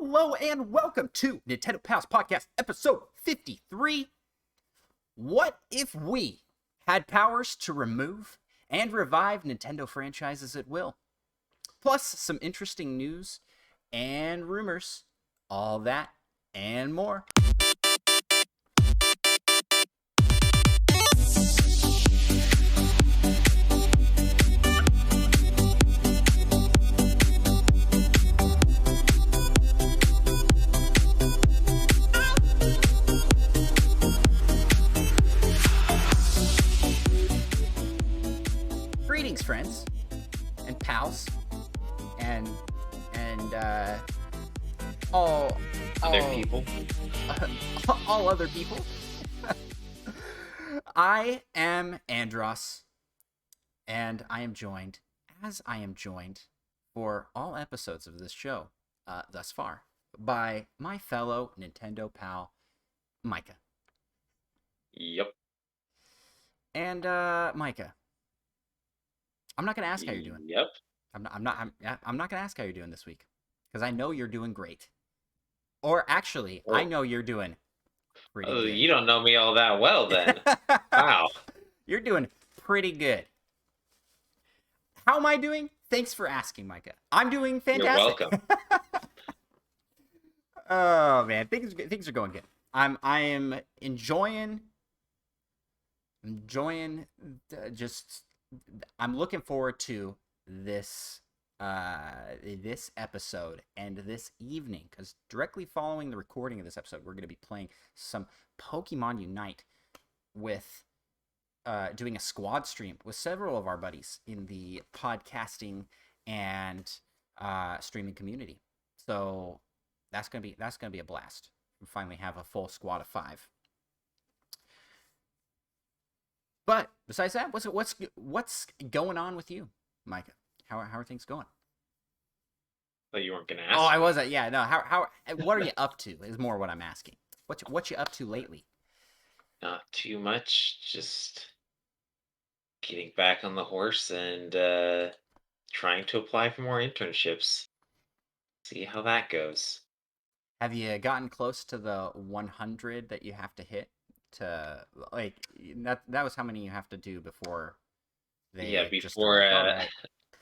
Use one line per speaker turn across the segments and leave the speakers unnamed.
Hello and welcome to Nintendo Pals Podcast episode 53. What if we had powers to remove and revive Nintendo franchises at will? Plus some interesting news and rumors. All that and more. Greetings, friends and pals and all
other people.
All other people. I am Andros, and I am joined for all episodes of this show thus far by my fellow Nintendo pal Micah.
Yep.
And Micah, I'm not gonna ask how you're doing.
Yep.
I'm not gonna ask how you're doing this week, because I know you're doing great. Or actually, I know you're doing pretty good.
You don't know me all that well then. Wow.
You're doing pretty good. How am I doing? Thanks for asking, Micah. I'm doing fantastic.
You're welcome.
Oh man, things are going good. I am enjoying just. I'm looking forward to this episode and this evening, because directly following the recording of this episode, we're going to be playing some Pokemon Unite with doing a squad stream with several of our buddies in the podcasting and streaming community. So that's gonna be a blast. We finally have a full squad of 5. But besides that, what's going on with you, Micah? How are things going?
But you weren't gonna ask.
Oh, I wasn't. Yeah, no. How? What are you up to? Is more what I'm asking. What you up to lately?
Not too much. Just getting back on the horse and trying to apply for more internships. See how that goes.
Have you gotten close to the 100 that you have to hit? To like that was how many you have to do before they
before
right.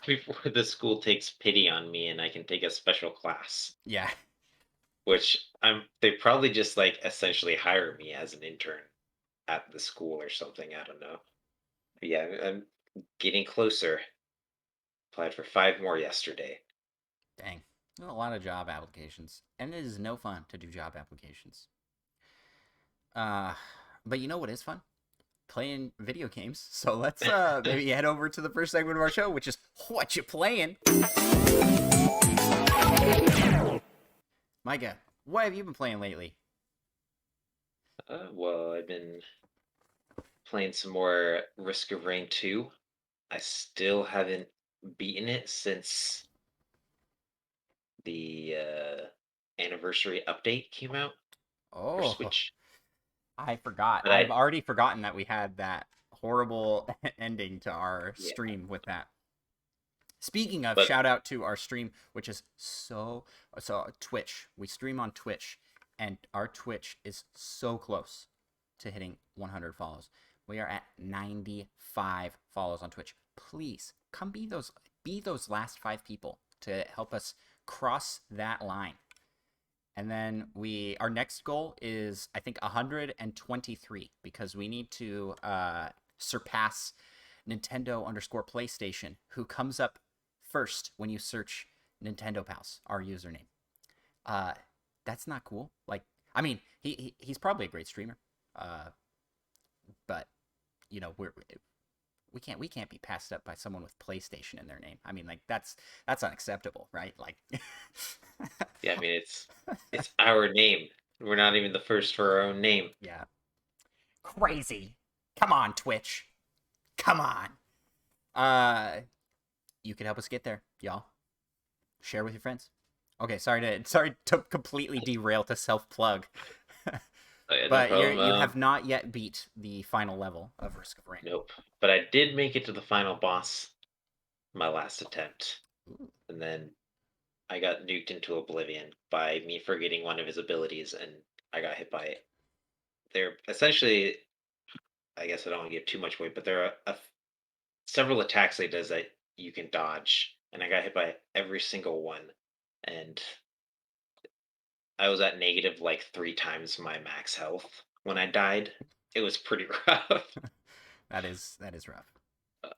before the school takes pity on me and I can take a special class.
Yeah.
Which they probably just like essentially hire me as an intern at the school or something. I don't know. But yeah, I'm getting closer. Applied for 5 more yesterday.
Dang. A lot of job applications. And it is no fun to do job applications. But you know what is fun? Playing video games. So let's maybe head over to the first segment of our show, which is Whatcha Playin. Micah, what have you been playing lately?
Well, I've been playing some more Risk of Rain 2. I still haven't beaten it since the anniversary update came out for Switch.
I forgot. I've already forgotten that we had that horrible ending to our stream with that. Speaking of, shout out to our stream, which is so Twitch. We stream on Twitch, and our Twitch is so close to hitting 100 follows. We are at 95 follows on Twitch. Please come be those last 5 people to help us cross that line. And then our next goal is, I think, 123, because we need to surpass Nintendo_PlayStation, who comes up first when you search Nintendo Pals, our username. That's not cool. Like, I mean, he's probably a great streamer, but you know, we can't be passed up by someone with PlayStation in their name. I mean, like that's unacceptable, right? Like,
yeah, I mean it's our name. We're not even the first for our own name.
Yeah, crazy. Come on, Twitch. Come on. You can help us get there, y'all. Share with your friends. Okay, sorry to completely derail to self-plug. But
no
you have not yet beat the final level of Risk of Rain.
Nope. But I did make it to the final boss my last attempt.
Ooh.
And then I got nuked into oblivion by me forgetting one of his abilities, and I got hit by it. They're essentially, I guess I don't want to give too much away, but there are several attacks that he does that you can dodge, and I got hit by every single one, and I was at negative like 3 times my max health when I died. It was pretty rough.
That is rough.
Uh,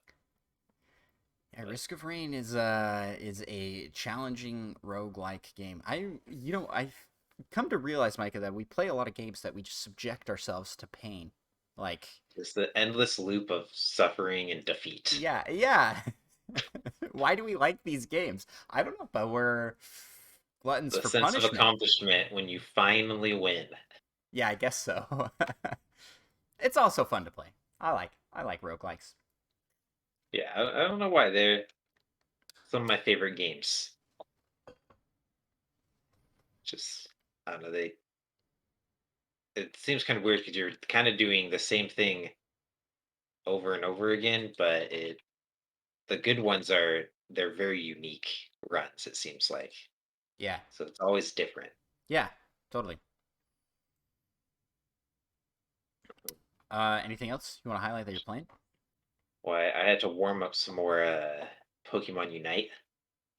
Yeah,
but
Risk of Rain is a challenging roguelike game. I've come to realize, Micah, that we play a lot of games that we just subject ourselves to pain. Like,
just the endless loop of suffering and defeat.
yeah. Why do we like these games? I don't know, but we're gluttons
The
for
sense of
punishment.
accomplishment when you finally win.
Yeah, I guess so. It's also fun to play. I like roguelikes.
Yeah, I don't know why they're some of my favorite games. Just I don't know. It seems kind of weird because you're kind of doing the same thing over and over again, but the good ones they're very unique runs. It seems like
Yeah.
so it's always different.
Yeah, totally. Anything else you want to highlight that you're playing?
Well, I had to warm up some more Pokemon Unite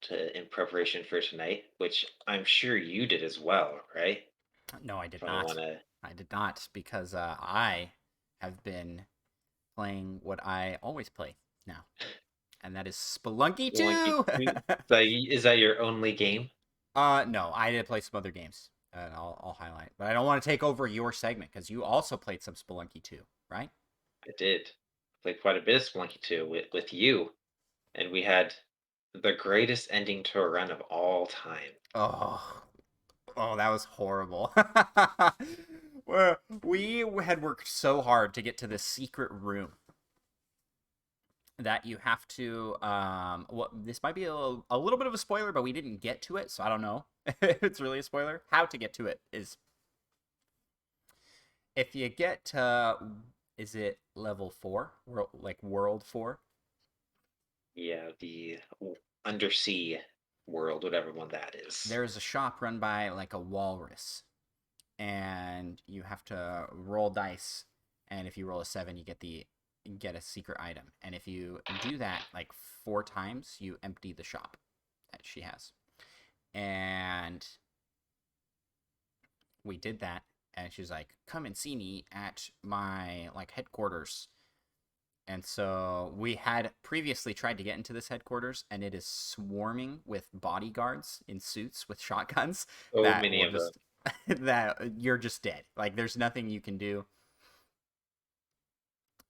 in preparation for tonight, which I'm sure you did as well, right?
No, I did
Probably
not.
want to
I did not because I have been playing what I always play now, and that is Spelunky
Spelunky
2.
2. Is that your only game?
No, I did play some other games, and I'll highlight, but I don't want to take over your segment because you also played some Spelunky 2, right?
I did. Played quite a bit of Spelunky 2 with you, and we had the greatest ending to a run of all time.
Oh, that was horrible. Well, we had worked so hard to get to this secret room that you have to well, this might be a little bit of a spoiler, but we didn't get to it, so I don't know if it's really a spoiler. How to get to it is if you get to, is it level 4, like world 4?
Yeah, the undersea world, whatever one that is.
There's a shop run by like a walrus, and you have to roll dice, and if you roll a 7 you get a secret item, and if you do that like 4 times you empty the shop that she has. And we did that, and she's like, come and see me at my like headquarters. And so we had previously tried to get into this headquarters, and it is swarming with bodyguards in suits with shotguns
So
that
many
will
of them.
just that you're just dead. Like there's nothing you can do.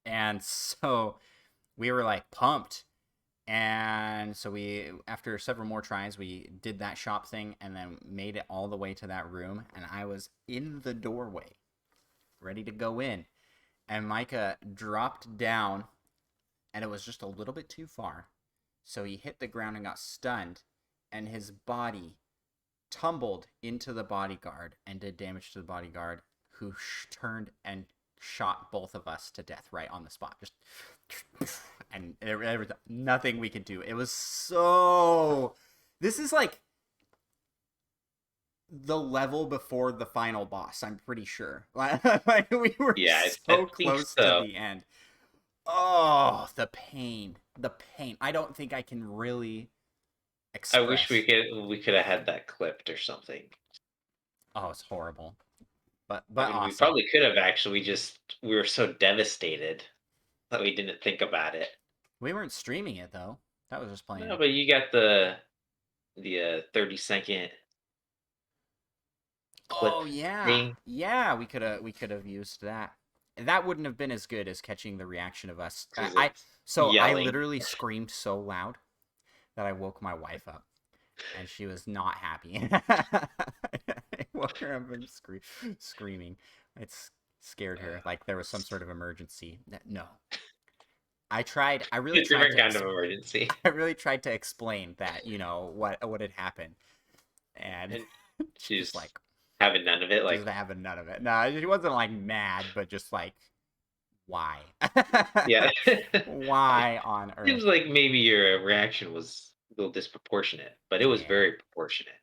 And so we were like pumped. And so we, after several more tries, we did that shop thing and then made it all the way to that room. And I was in the doorway, ready to go in. And Micah dropped down, and it was just a little bit too far. So he hit the ground and got stunned, and his body tumbled into the bodyguard and did damage to the bodyguard, who turned and shot both of us to death right on the spot. Just and there was nothing we could do. It was so. This is like the level before the final boss. I'm pretty sure. Like we were
Yeah, I
so
think
close to
so.
the end. Oh, the pain, the pain. I don't think I can really
I wish
express.
we could have had that clipped or something.
Oh, it's horrible, but
I
but
mean, we
awesome.
probably could have actually. We were so devastated that we didn't think about it.
We weren't streaming it though. That was just
No,
playing.
but you got the 30-second clip
Oh yeah,
thing.
yeah. We could have used that. That wouldn't have been as good as catching the reaction of us.
Because
I
it's
so I
yelling.
literally screamed so loud that I woke my wife up, and she was not happy. I woke her up and screaming. It's scared her like there was some
It's
sort of emergency. No, I tried. I really
a
tried
different
to.
kind of emergency.
I really tried to explain that what had happened, and
And
she was
she's
like,
having none of it.
just
Like,
having none of it. No, she wasn't like mad, but just like, why?
yeah.
Why on earth?
Seems like maybe your reaction was little disproportionate, but it was
Yeah.
very proportionate.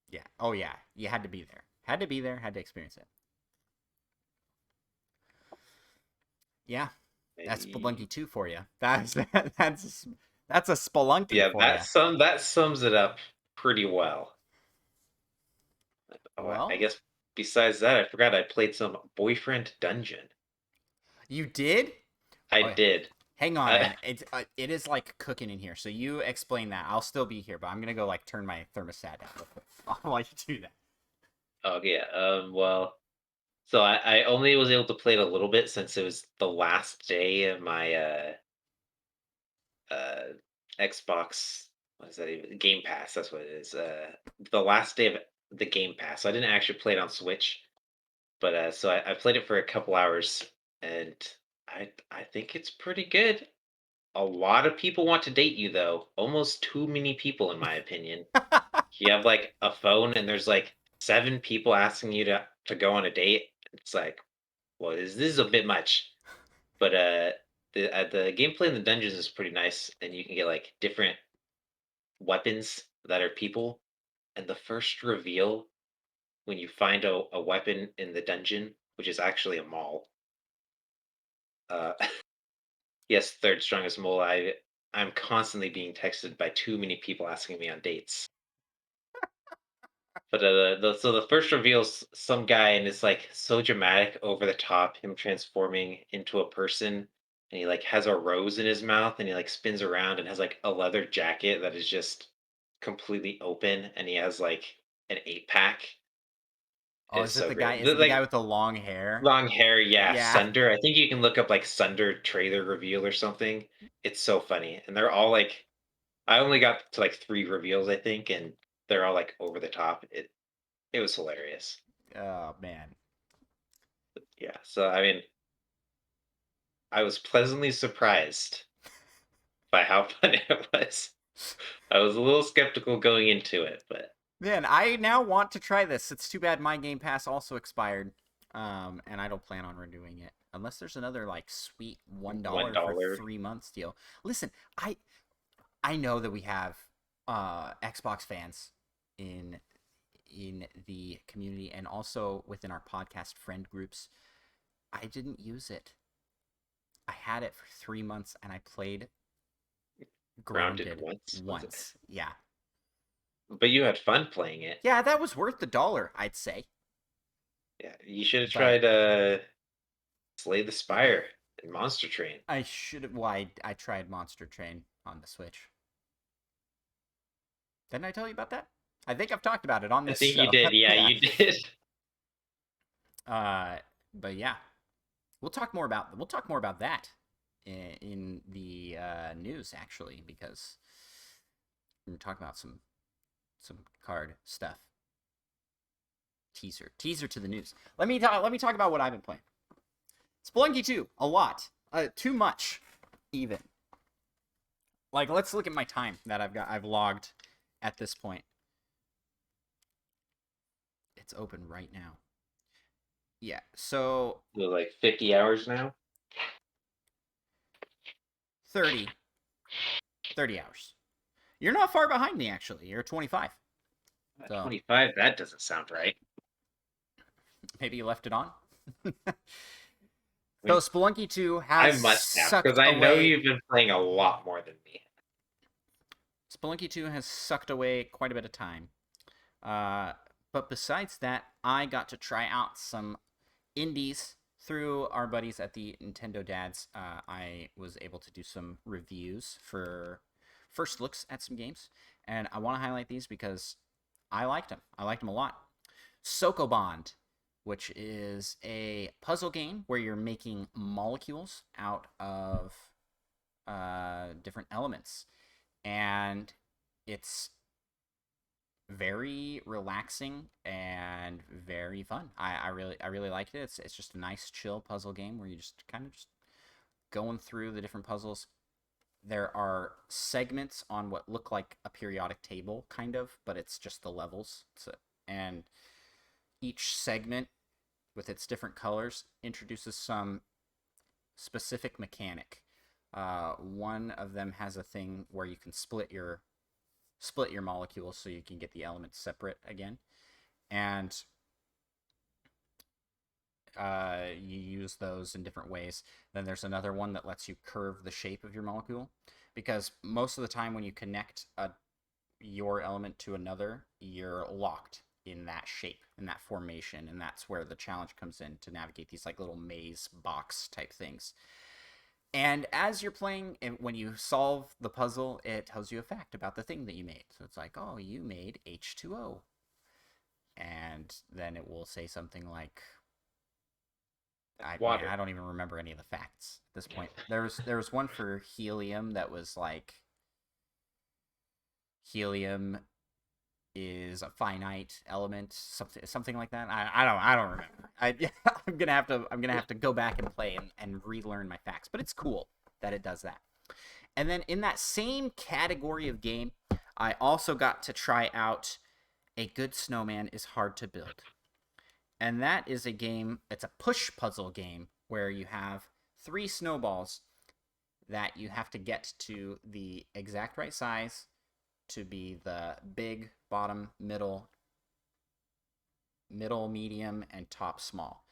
Yeah. Oh yeah. You had to be there. Had to be there. Had to experience it. Yeah. That's
Maybe.
Spelunky 2 for you. That's a Spelunky
Yeah,
for you.
that sums it up pretty well. Oh, I
Well,
guess besides that, I forgot I played some Boyfriend Dungeon.
you did?
I
Oh,
did.
hang on,
Uh,
man. It is like cooking in here. So you explain that. I'll still be here, but I'm gonna go like turn my thermostat down real quick while you do that.
oh yeah. Well, so I only was able to play it a little bit since it was the last day of my uh Xbox. What is that even? Game Pass. That's what it is. The last day of the Game Pass. So I didn't actually play it on Switch, but so I played it for a couple hours, and I think it's pretty good. A lot of people want to date you, though. Almost too many people, in my opinion. You have like a phone, and there's like 7 people asking you to go on a date. It's like, well, this is a bit much. But the gameplay in the dungeons is pretty nice, and you can get like different weapons that are people. And the first reveal when you find a weapon in the dungeon, which is actually a mall. Uh, yes, third strongest mole. I'm constantly being texted by too many people asking me on dates. But so the first reveals some guy, and it's like so dramatic, over the top, him transforming into a person, and he like has a rose in his mouth, and he like spins around and has like a leather jacket that is just completely open, and he has like an 8 pack.
Oh,
It's
is it
so
the
great.
guy? Is it the guy
Like
with the long hair?
long hair, yeah,
Yeah.
Sunder. I think you can look up like Sunder trailer reveal or something. It's so funny, and they're all like, I only got to like 3 reveals, I think, and they're all like over the top. It was hilarious.
Oh man.
Yeah, so I mean, I was pleasantly surprised by how fun it was. I was a little skeptical going into it, but
Man, I now want to try this. It's too bad my Game Pass also expired. And I don't plan on renewing it unless there's another like sweet
one
$1 for
dollar.
3 months deal. Listen, I know that we have Xbox fans in the community and also within our podcast friend groups. I didn't use it. I had it for 3 months and I played
Grounded
Grounded
once, was it?
once. Yeah.
But you had fun playing it.
Yeah, that was worth the dollar, I'd say.
Yeah, you should have
But
tried Slay the Spire and Monster Train.
I should have. Well, I tried Monster Train on the Switch. Didn't I tell you about that? I think I've talked about it on
I
this
think you
show.
did. Yeah,
Yeah.
you did.
Uh, but yeah, we'll talk more about that in the news actually because we're talking about some card stuff. Teaser to the news. Let me talk about what I've been playing. Spelunky 2, a lot, too much, even. Like, let's look at my time that I've logged at this point. It's open right now. Yeah, so
It was like 50 hours now.
30 30 hours. You're not far behind me actually. You're 25. So
25. That doesn't sound right.
maybe you left it on.
I
So
mean,
Spelunky 2
I
has
must have because
sucked
I know
away.
you've been playing a lot more than me.
Spelunky 2 has sucked away quite a bit of time. Uh, but besides that, I got to try out some indies through our buddies at the Nintendo Dads. I was able to do some reviews for first looks at some games, and I want to highlight these because I liked them. I liked them a lot. Sokobond, which is a puzzle game where you're making molecules out of different elements, and it's very relaxing and very fun. I really liked it. It's just a nice chill puzzle game where you just kind of just going through the different puzzles. There are segments on what look like a periodic table, kind of, but it's just the levels. And each segment, with its different colors, introduces some specific mechanic. One of them has a thing where you can split your split your molecules so you can get the elements separate again. And you use those in different ways. Then there's another one that lets you curve the shape of your molecule, because most of the time when you connect your element to another, you're locked in that shape, in that formation, and that's where the challenge comes in, to navigate these like little maze box type things. And as you're playing, when you solve the puzzle, it tells you a fact about the thing that you made. So it's like, oh, you made H2O. And then it will say something like, I don't even remember any of the facts at this point. There was one for helium that was like, helium is a finite element, something like that. I don't remember. I'm gonna have to go back and play and relearn my facts. But it's cool that it does that. And then in that same category of game, I also got to try out A Good Snowman is Hard to Build. And that is a game, it's a push puzzle game where you have 3 snowballs that you have to get to the exact right size to be the big, bottom, middle, medium, and top small.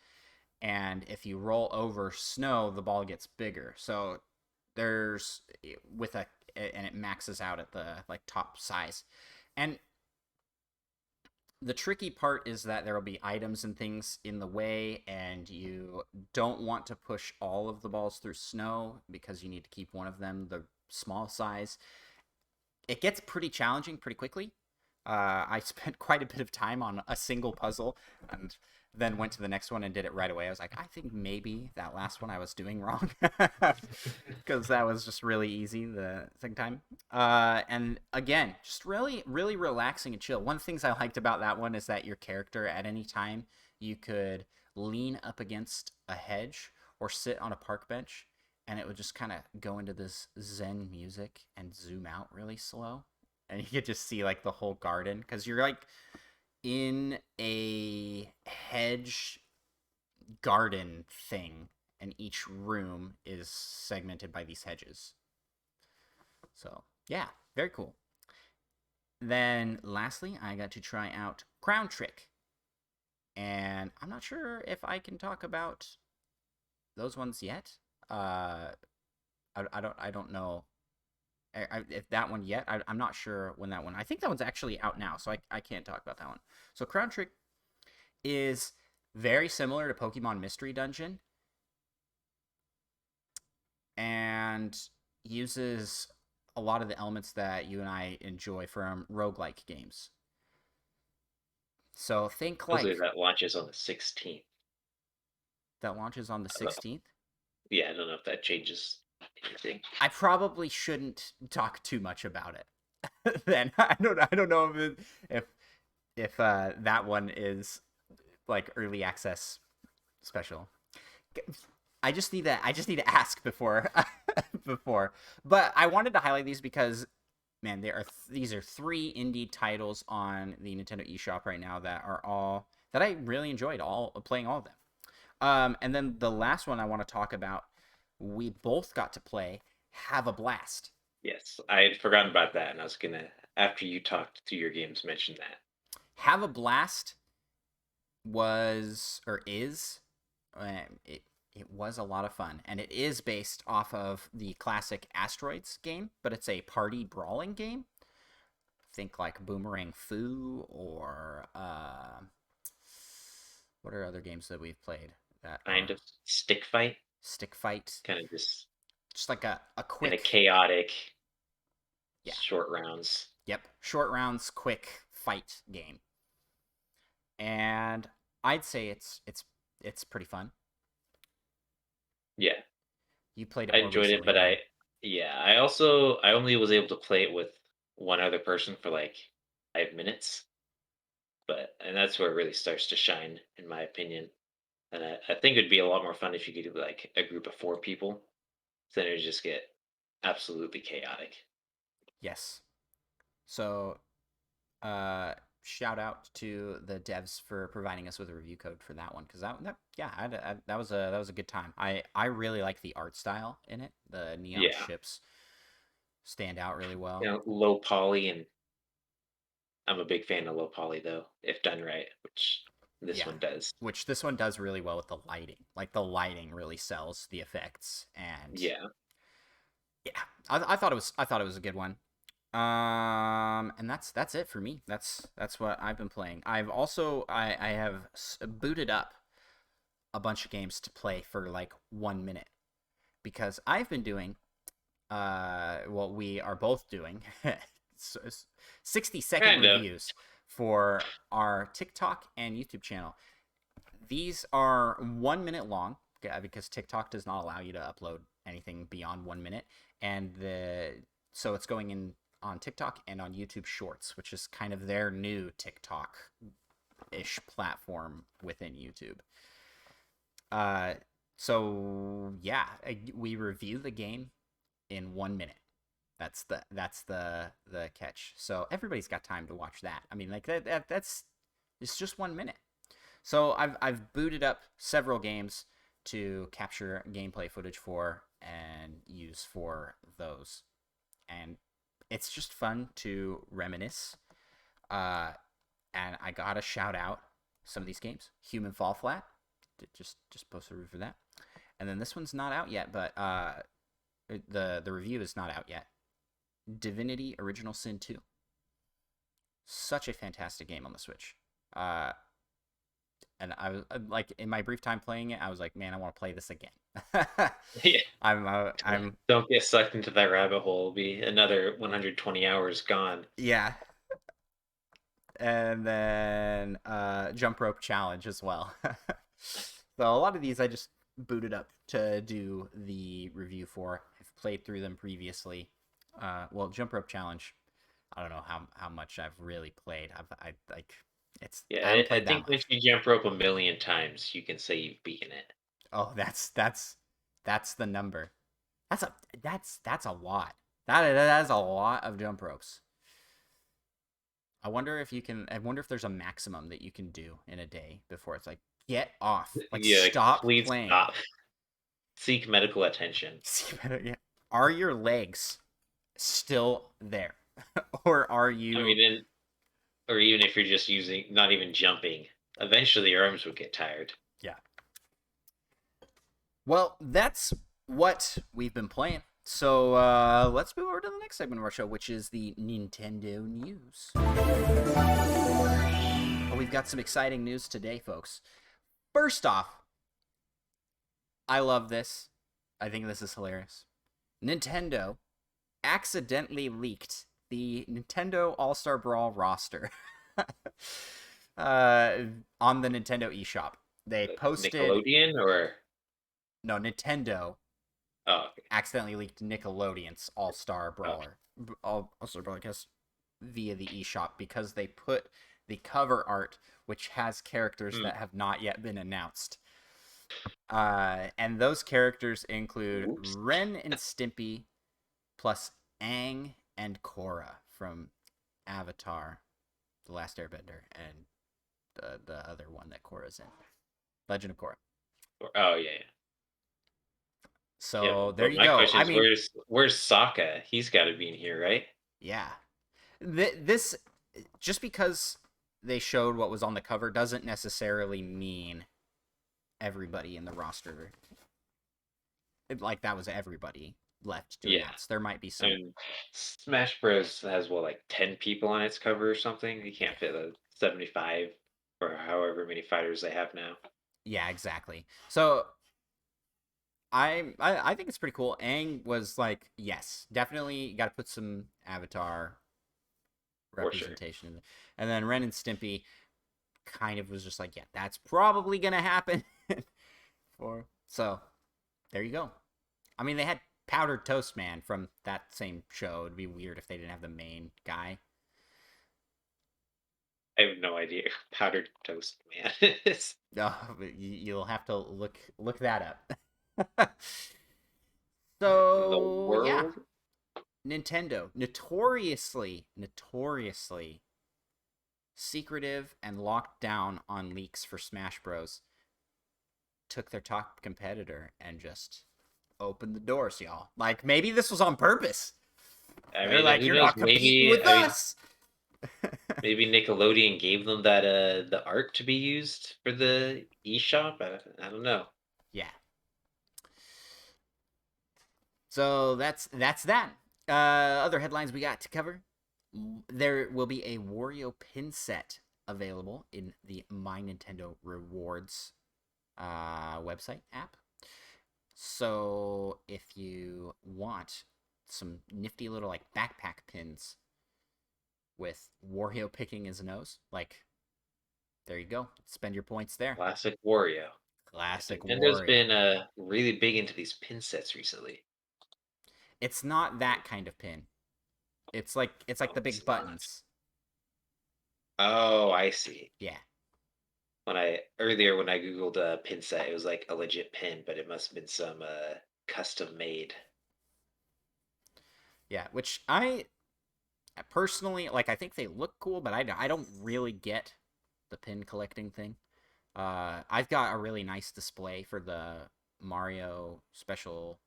And if you roll over snow, the ball gets bigger. So there's and it maxes out at the like top size. And the tricky part is that there will be items and things in the way, and you don't want to push all of the balls through snow because you need to keep one of them the small size. It gets pretty challenging pretty quickly. I spent quite a bit of time on a single puzzle and then went to the next one and did it right away. I was like, I think maybe that last one I was doing wrong, because that was just really easy the second time. And again, just really, really relaxing and chill. One of the things I liked about that one is that your character, at any time, you could lean up against a hedge or sit on a park bench, and it would just kind of go into this zen music and zoom out really slow. And you could just see like the whole garden, because you're like in a hedge garden thing, and each room is segmented by these hedges. So yeah, very cool. Then lastly, I got to try out Crown Trick, and I'm not sure if I can talk about those ones yet. I don't know if that one yet. I'm not sure when that one. I think that one's actually out now, so I can't talk about that one. So Crown Trick is very similar to Pokemon Mystery Dungeon, and uses a lot of the elements that you and I enjoy from roguelike games. So think like
that launches on the 16th.
That launches on the 16th.
Yeah, I don't know if that changes anything.
I probably shouldn't talk too much about it. Then I don't know if that one is like early access special. I just need to ask before before. But I wanted to highlight these because, man, these are 3 indie titles on the Nintendo eShop right now that I really enjoyed playing all of them. And then the last one I want to talk about, we both got to play Have a Blast.
Yes, I had forgotten about that, and I was gonna, after you talked through your games, mention that.
Have a Blast was, or is, it was a lot of fun, and it is based off of the classic Asteroids game, but it's a party brawling game. Think like Boomerang Fu, or what are other games that we've played that
kind of stick fight?
Stick fight.
Kind of just
like a quick
and a chaotic, short rounds.
Yep, short rounds, quick fight game. And I'd say it's pretty fun.
Yeah,
you played it.
I enjoyed it, but
right?
I only was able to play it with one other person for like 5 minutes, and that's where it really starts to shine, in my opinion. And I think it'd be a lot more fun if you could do like a group of 4 people. Then it would just get absolutely chaotic.
Yes. So, shout out to the devs for providing us with a review code for that one, because that was a good time. I really like the art style in it. The neon ships stand out really well.
Low poly and I'm a big fan of low poly though, if done right, which this
Yeah,
one does.
which this one does really well with the lighting. Like the lighting really sells the effects, and
Yeah.
yeah, I thought it was a good one. And that's it for me. That's what I've been playing. I've also I have booted up a bunch of games to play for like 1 minute because I've been doing well, we are both doing 60-second
Kind of.
reviews for our TikTok and YouTube channel. These are 1 minute long because TikTok does not allow you to upload anything beyond 1 minute, and so it's going in on TikTok and on YouTube Shorts, which is kind of their new TikTok-ish platform within YouTube. So yeah, we review the game in 1 minute. That's the catch. So everybody's got time to watch that. I mean, like that's it's just 1 minute. So I've booted up several games to capture gameplay footage for and use for those, and it's just fun to reminisce. And I gotta shout out some of these games. Human Fall Flat, just post a review for that, and then this one's not out yet, but the review is not out yet. Divinity Original Sin 2. Such a fantastic game on the Switch. And I was like, in my brief time playing it, I was like, man, I want to play this again.
Yeah.
I'm
Don't get sucked into that rabbit hole. It'll be another 120 hours gone.
yeah. And then Jump Rope Challenge as well. So a lot of these I just booted up to do the review for. I've played through them previously. Well, Jump Rope Challenge, I don't know how much I've really played. I like it's
Yeah,
I haven't
I
played that
think
much.
if you jump rope a million times, you can say you've beaten it.
Oh, that's the number. That's a lot. That is a lot of jump ropes. I wonder if you can. I wonder if there's a maximum that you can do in a day before it's like get off. Like
Yeah,
stop
please
playing.
stop. Seek medical attention.
Yeah. Are your legs still there, or are
I
you?
mean, or even if you're just using, not even jumping, eventually your arms would get tired.
Yeah. Well, that's what we've been playing. So let's move over to the next segment of our show, which is the Nintendo news. Oh, we've got some exciting news today, folks. First off, I love this. I think this is hilarious. Nintendo accidentally leaked the Nintendo All-Star Brawl roster on the Nintendo eShop. They posted
Nickelodeon or
no Nintendo
okay.
accidentally leaked Nickelodeon's All-Star
Okay.
Brawler, All-Star Brawler, I guess, via the eShop because they put the cover art, which has characters that have not yet been announced. And those characters include
Oops.
Ren and Stimpy, plus Aang and Korra from Avatar, The Last Airbender, and the other one that Korra's in, Legend of Korra.
Oh yeah. Yeah,
So there
but
you
my
go.
question
I
is,
mean,
where's Sokka? He's got to be in here, right?
yeah. This just because they showed what was on the cover doesn't necessarily mean everybody in the roster like that was everybody left to
Yeah.
announce. There might be some.
And Smash Bros has what, like 10 people on its cover or something? You can't fit a 75 or however many fighters they have now.
Yeah, exactly. So I think it's pretty cool. Aang was like, yes, definitely got to put some Avatar
For sure.
representation, and then Ren and Stimpy kind of was just like, yeah, that's probably gonna happen. So there you go. I mean, they had Powdered Toast Man from that same show. It'd be weird if they didn't have the main guy.
I have no idea who Powdered Toast Man is.
No, you'll have to look that up.
In the
So yeah,
world?
Nintendo notoriously secretive and locked down on leaks for Smash Bros. Took their top competitor and just opened the doors, y'all. Like maybe this was on purpose.
I
They're
mean,
like,
who
you're
knows?
not competing
Maybe,
with us.
Maybe Nickelodeon gave them that the art to be used for the eShop. I don't know.
Yeah. So that's that. Other headlines we got to cover. There will be a Wario Pin set available in the My Nintendo Rewards website app. So if you want some nifty little like backpack pins with Wario picking his nose, like there you go. Spend your points there.
Classic Wario.
Classic
Nintendo's
Wario.
been really big into these pin sets recently.
It's not that kind of pin. It's like
Oh,
the big
it's not.
buttons.
Oh, I see.
Yeah.
When I googled a pin set, it was like a legit pin, but it must have been some custom made.
Yeah, which I personally like. I think they look cool, but I don't really get the pin collecting thing. I've got a really nice display for Mario special,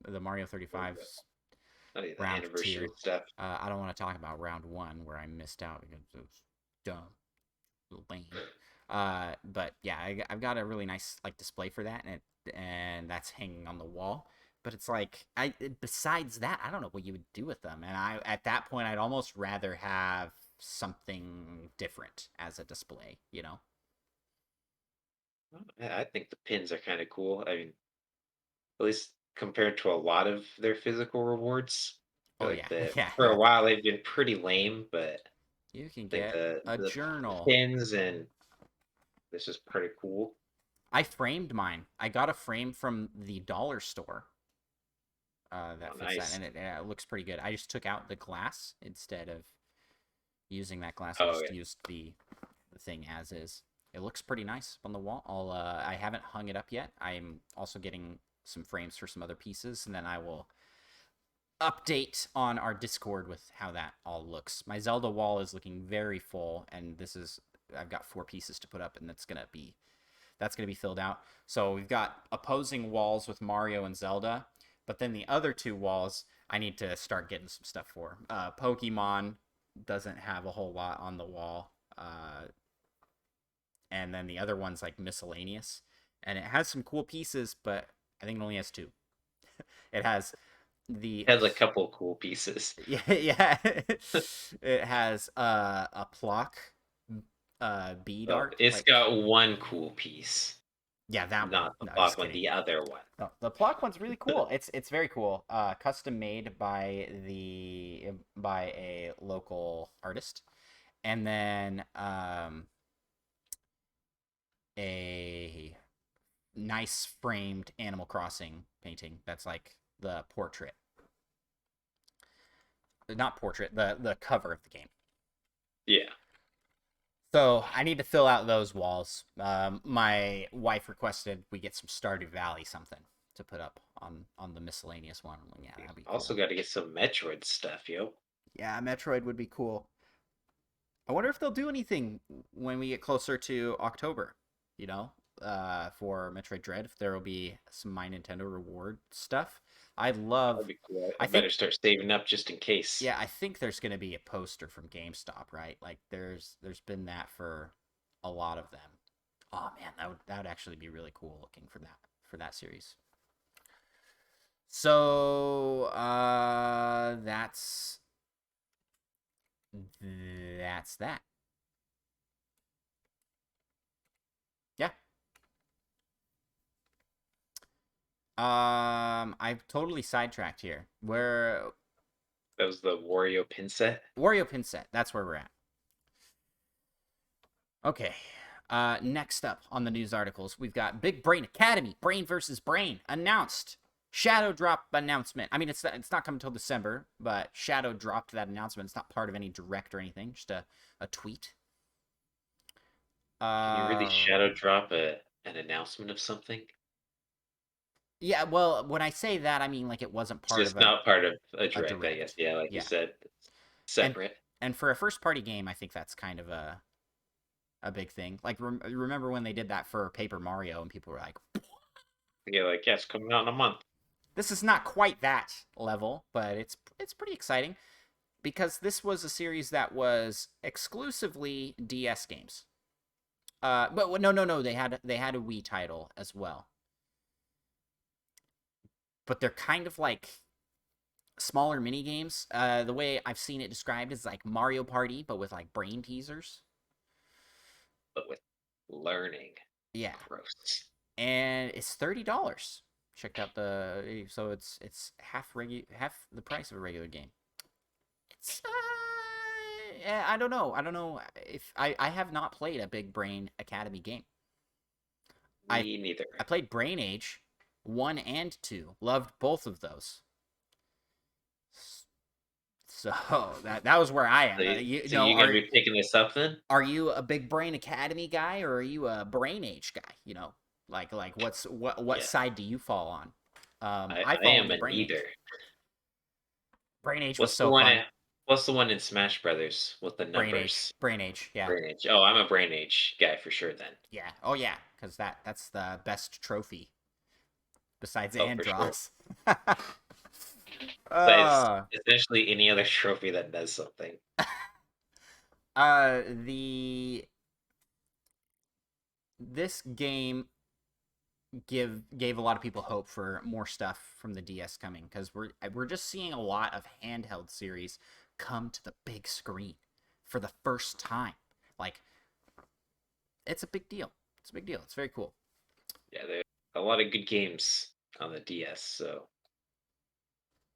the Mario 35
Oh, yeah, the
round
anniversary
2.
stuff.
I don't want to talk about round 1 where I missed out because it was dumb, lame. But yeah, I've got a really nice like display for that, and that's hanging on the wall. But it's like besides that, I don't know what you would do with them. And at that point, I'd almost rather have something different as a display. You know?
Well, I think the pins are kind of cool. I mean, at least compared to a lot of their physical rewards. I
Oh
feel like
yeah, yeah,
for a
yeah.
while they've been pretty lame, but I
You can
think
get a
the
journal.
pins and this is pretty cool.
I framed mine. I got a frame from the dollar store
Oh,
that fits that,
nice.
and it looks pretty good. I just took out the glass instead of using that glass. I
Oh
just
yeah.
used the thing as is. It looks pretty nice on the wall. I haven't hung it up yet. I'm also getting some frames for some other pieces, and then I will update on our Discord with how that all looks. My Zelda wall is looking very full, and I've got 4 pieces to put up, and that's gonna be filled out. So we've got opposing walls with Mario and Zelda, but then the other 2 walls I need to start getting some stuff for. Pokemon doesn't have a whole lot on the wall, and then the other one's like miscellaneous, and it has some cool pieces, but I think it only has 2. It has the
Has a couple cool pieces.
yeah, yeah. It has a Plock bead
Oh,
art.
it's
Like
got one cool piece,
yeah, that one.
not the
No,
block
just
one,
kidding.
the other one.
No, the Plock one's really cool. It's very cool. Custom made by a local artist, and then a nice framed Animal Crossing painting that's like the portrait, not portrait, the cover of the game.
Yeah.
So I need to fill out those walls. My wife requested we get some Stardew Valley something to put up on the miscellaneous one. Yeah, that'd be
Also
cool.
got to get some Metroid stuff, yo.
Yeah, Metroid would be cool. I wonder if they'll do anything when we get closer to October. You know, for Metroid Dread, if there will be some My Nintendo reward stuff. I
That'd
love.
be cool. I
I
better
think
start saving up just in case.
yeah, I think there's going to be a poster from GameStop, right? Like there's been that for a lot of them. Oh man, that would actually be really cool looking for that series. So that's that. Yeah. I've totally sidetracked here. Where
That was the Wario pin set.
Wario Pin set. That's where we're at. Okay. Next up on the news articles, we've got Big Brain Academy, Brain versus Brain, announced. Shadow drop announcement. I mean, it's not coming until December, but Shadow dropped that announcement. It's not part of any direct or anything, just a tweet.
Can you really shadow
Um,
drop an announcement of something?
yeah, well, when I say that, I mean like it wasn't
It's
part of
just
a,
not part of a
a
direct, I guess.
direct.
Yeah, like you
Yeah,
said, it's
and
separate.
and for a first party game, I think that's kind of a big thing. Like remember when they did that for Paper Mario, and people were like,
Yeah, like yeah, it's coming out in a month.
"This is not quite that level, but it's pretty exciting." because this was a series that was exclusively DS games. But no, they had a Wii title as well. But they're kind of like smaller mini games. The way I've seen it described is like Mario Party, but with like brain teasers.
But with learning.
Yeah.
Gross.
And it's $30. Checked out so it's half the price of a regular game. It's I don't know. I don't know if I have not played a Big Brain Academy game.
Me neither.
I played Brain Age 1 and 2. Loved both of those. So that was where I am.
So you gonna be picking this up then?
Are you a Big Brain Academy guy or are you a Brain Age guy? Like what side do you fall on?
I am a neither.
Brain Age was so fun.
What's the one in Smash Brothers with the numbers?
Brain Age, yeah.
Brain Age. Oh, I'm a Brain Age guy for sure then.
Yeah. Oh yeah, because that's the best trophy besides Andros. Sure.
Besides essentially any other trophy that does something.
This game gave a lot of people hope for more stuff from the DS coming, because we're just seeing a lot of handheld series come to the big screen for the first time. Like, it's a big deal. It's a big deal. It's very cool.
Yeah, there's a lot of good games on the DS, so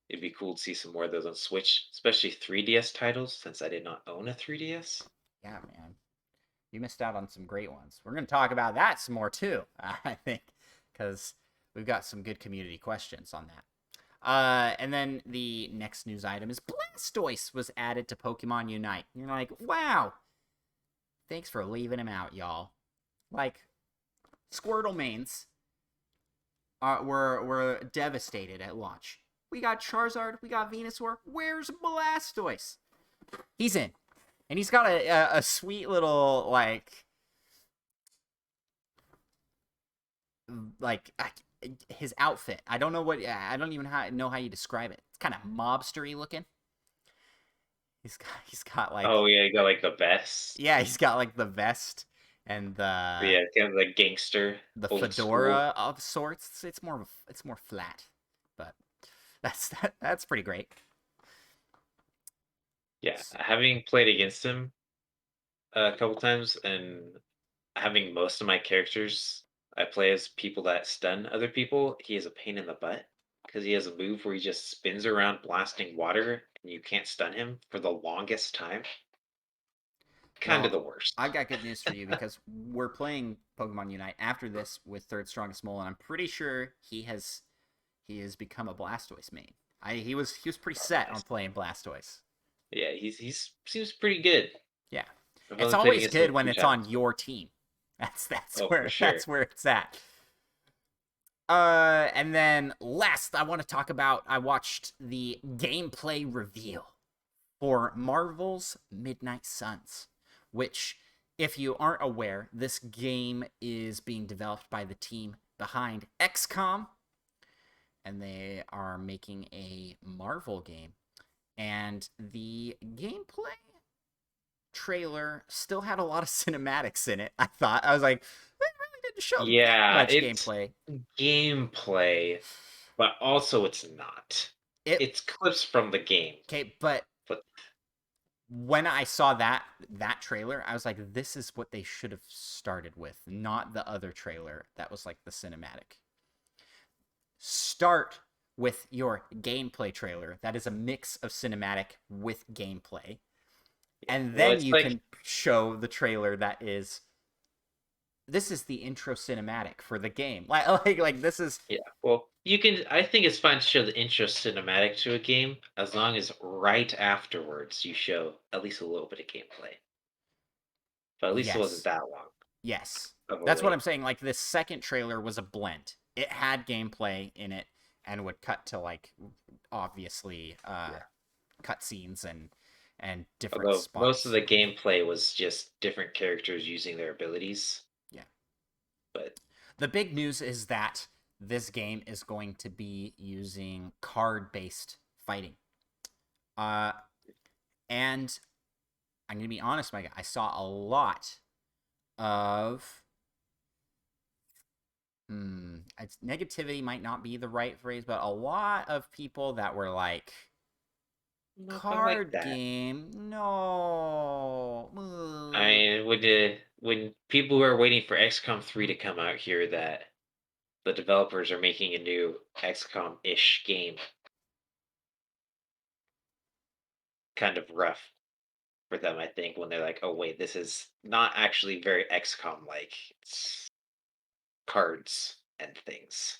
it'd be cool to see some more of those on Switch, especially 3DS titles, since I did not own a 3DS.
Yeah, man. You missed out on some great ones. We're going to talk about that some more, too, I think, because we've got some good community questions on that. And then the next news item is Blastoise was added to Pokemon Unite. You're like, wow. Thanks for leaving him out, y'all. Like, Squirtle mains were devastated at launch. We got Charizard, we got Venusaur. Where's Blastoise? He's in. And he's got a sweet little, like his outfit. I don't know I don't even know how you describe it. It's kind of mobstery looking. He's got like...
Oh, yeah, he got like the vest.
Yeah, he's got like the vest and
yeah, kind of like gangster.
The fedora of sorts. It's more flat, but that's pretty great.
Yeah, having played against him a couple times and having most of my characters I play as people that stun other people, he is a pain in the butt because he has a move where he just spins around blasting water and you can't stun him for the longest time. Kind of the worst.
I got good news for you because we're playing Pokemon Unite after this with Third Strongest Mole, and I'm pretty sure he has become a Blastoise main. He was pretty set on playing Blastoise.
Yeah, he seems pretty good.
Yeah, it's always good when it's on your team. That's where it's at. And then last, I want to talk about. I watched the gameplay reveal for Marvel's Midnight Suns, which, if you aren't aware, this game is being developed by the team behind XCOM, and they are making a Marvel game. And the gameplay trailer still had a lot of cinematics in it. I was like, they really didn't show much
gameplay, but also it's not. It's clips from the game.
Okay, but when I saw that trailer, I was like, this is what they should have started with, not the other trailer that was like the cinematic. Start with your gameplay trailer that is a mix of cinematic with gameplay. And then you can show the trailer that is, this is the intro cinematic for the game. Like this is...
Yeah, well, I think it's fine to show the intro cinematic to a game as long as right afterwards you show at least a little bit of gameplay. But at least it wasn't that long.
Yes. That's what I'm saying. Like, this second trailer was a blend. It had gameplay in it and would cut to, like, obviously cutscenes and different spots.
Most of the gameplay was just different characters using their abilities.
Yeah.
But
the big news is that this game is going to be using card-based fighting. And I'm gonna be honest, Micah, I saw a lot of negativity might not be the right phrase, but a lot of people that were like,
Nothing like
card
that.
game, no.
I mean, when people are waiting for XCOM 3 to come out here, that the developers are making a new XCOM-ish game, kind of rough for them, I think, when they're like, "Oh wait, this is not actually very XCOM like. It's cards and things."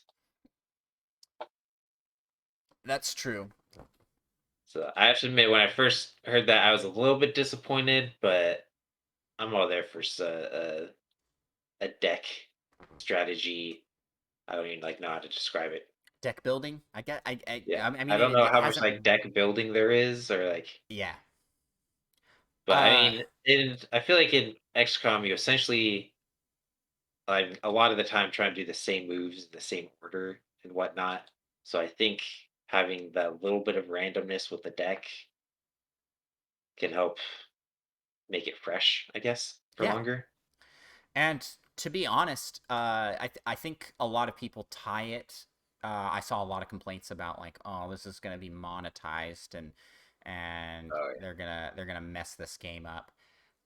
That's true.
So I have to admit, when I first heard that, I was a little bit disappointed, but I'm all there for a deck strategy. I don't even like know how to describe it.
Deck building. I get.
Yeah,
I
I
mean,
don't know
it
how much
hasn't.
like deck building there is, or like,
Yeah.
but I mean, I feel like in XCOM you essentially like a lot of the time trying to do the same moves in the same order and whatnot. So I think having that little bit of randomness with the deck can help make it fresh, I guess, for
Yeah.
longer.
And to be honest, I think a lot of people tie it. I saw a lot of complaints about like, oh, this is gonna be monetized and
Oh
they're gonna mess this game up.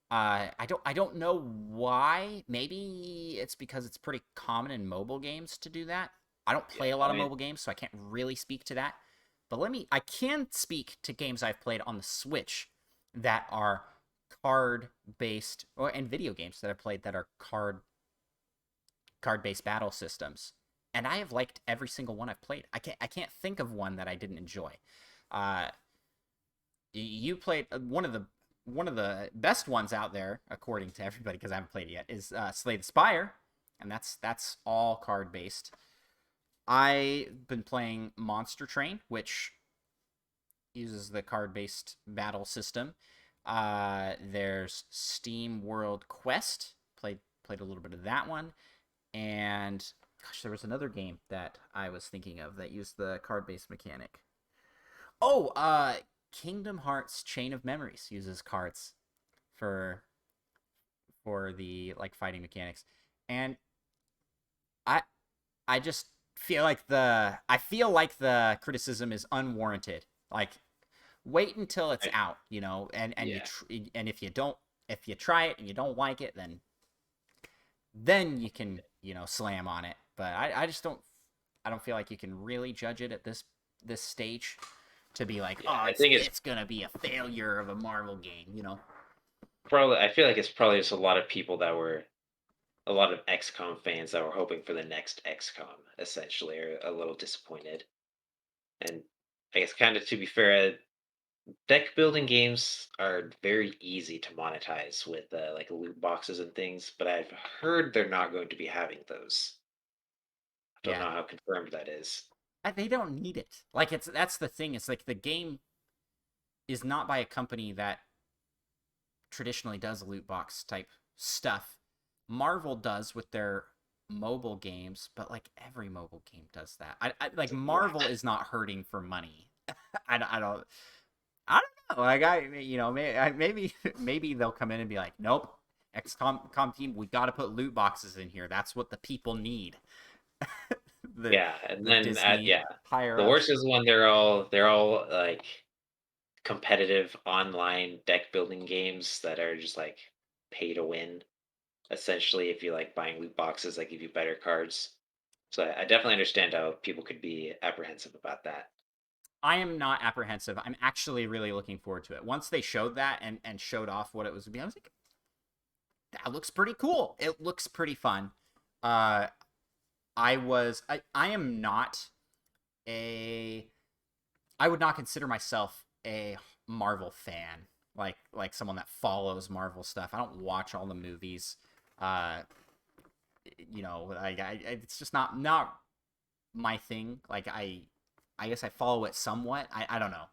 I don't know why. Maybe it's because it's pretty common in mobile games to do that. I don't
yeah,
play a lot
I
of
mean,
mobile games, so I can't really speak to that. But I can speak to games I've played on the Switch that are card based, or and video games that I've played that are card based battle systems. And I have liked every single one I've played. I can't think of one that I didn't enjoy. Uh, you played one of the best ones out there, according to everybody, because I haven't played it yet, is Slay the Spire, and that's all card based. I've been playing Monster Train, which uses the card based battle system. There's Steam World Quest. Played a little bit of that one, and gosh, there was another game that I was thinking of that used the card based mechanic. Oh, Kingdom Hearts Chain of Memories uses cards for the like fighting mechanics, and I I just feel like the criticism is unwarranted. Like, wait until it's
I,
out, and
yeah,
and if you try it and you don't like it, then you can slam on it. But I just don't feel like you can really judge it at this stage to be like,
yeah.
oh,
I
it's
think it's
it's gonna be a failure of a Marvel game.
probably. I feel like it's probably just a lot of people that were a lot of XCOM fans that were hoping for the next XCOM. Essentially, are a little disappointed. And I guess, kind of to be fair, deck building games are very easy to monetize with like loot boxes and things. But I've heard they're not going to be having those. I don't
Yeah,
know how confirmed that is.
they don't need it. Like, that's the thing. It's like the game is not by a company that traditionally does loot box type stuff. Marvel does with their mobile games, but like every mobile game does that. Like
Yeah,
Marvel is not hurting for money. I don't I don't know. Like maybe they'll come in and be like, nope, XCOM team, we got to put loot boxes in here. That's what the people need. the
yeah, and
the
then
Disney
yeah,
higher
the
ups.
worst is when they're all like competitive online deck building games that are just like pay to win. Essentially, if you like buying loot boxes that give you better cards. So I definitely understand how people could be apprehensive about that.
I am not apprehensive. I'm actually really looking forward to it. Once they showed that and showed off what it was to be, I was like, that looks pretty cool. It looks pretty fun. Uh, I am not a I would not consider myself a Marvel fan. Like someone that follows Marvel stuff. I don't watch all the movies. Uh, it's just not my thing. Like I guess I follow it somewhat. I don't know.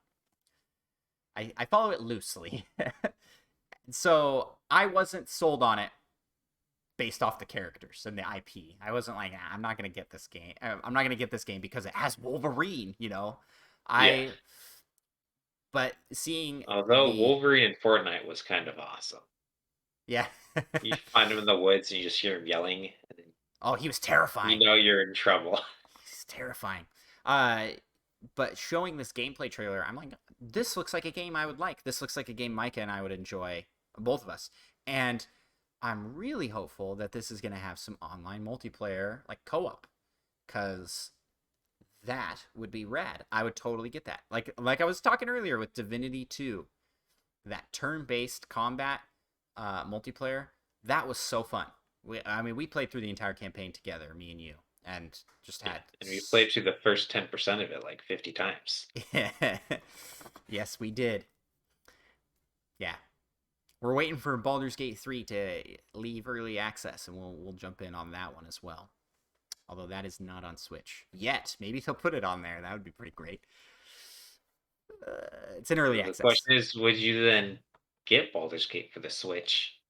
I follow it loosely. So I wasn't sold on it based off the characters and the IP. I wasn't like, I'm not gonna get this game. I'm not gonna get this game because it has Wolverine.
Yeah,
I But seeing
Although
the
Wolverine in Fortnite was kind of awesome.
yeah,
You find him in the woods and you just hear him yelling, and then
oh, he was
you
terrifying.
know you're in trouble.
He's terrifying. Uh, but showing this gameplay trailer, I'm like, this looks like a game I would like. This looks like a game Micah and I would enjoy, both of us. And I'm really hopeful that this is going to have some online multiplayer, like co-op, because that would be rad. I would totally get that. Like I was talking earlier with Divinity 2, that turn-based combat multiplayer, that was so fun. I mean, we played through the entire campaign together, me and you, and just
Yeah,
had.
and we played through the first 10% of it like 50 times.
Yes, we did. Yeah, we're waiting for Baldur's Gate 3 to leave early access, and we'll jump in on that one as well. Although that is not on Switch yet. Maybe they'll put it on there. That would be pretty great. It's in early
So the
access.
question is, would you then get Baldur's Gate for the Switch?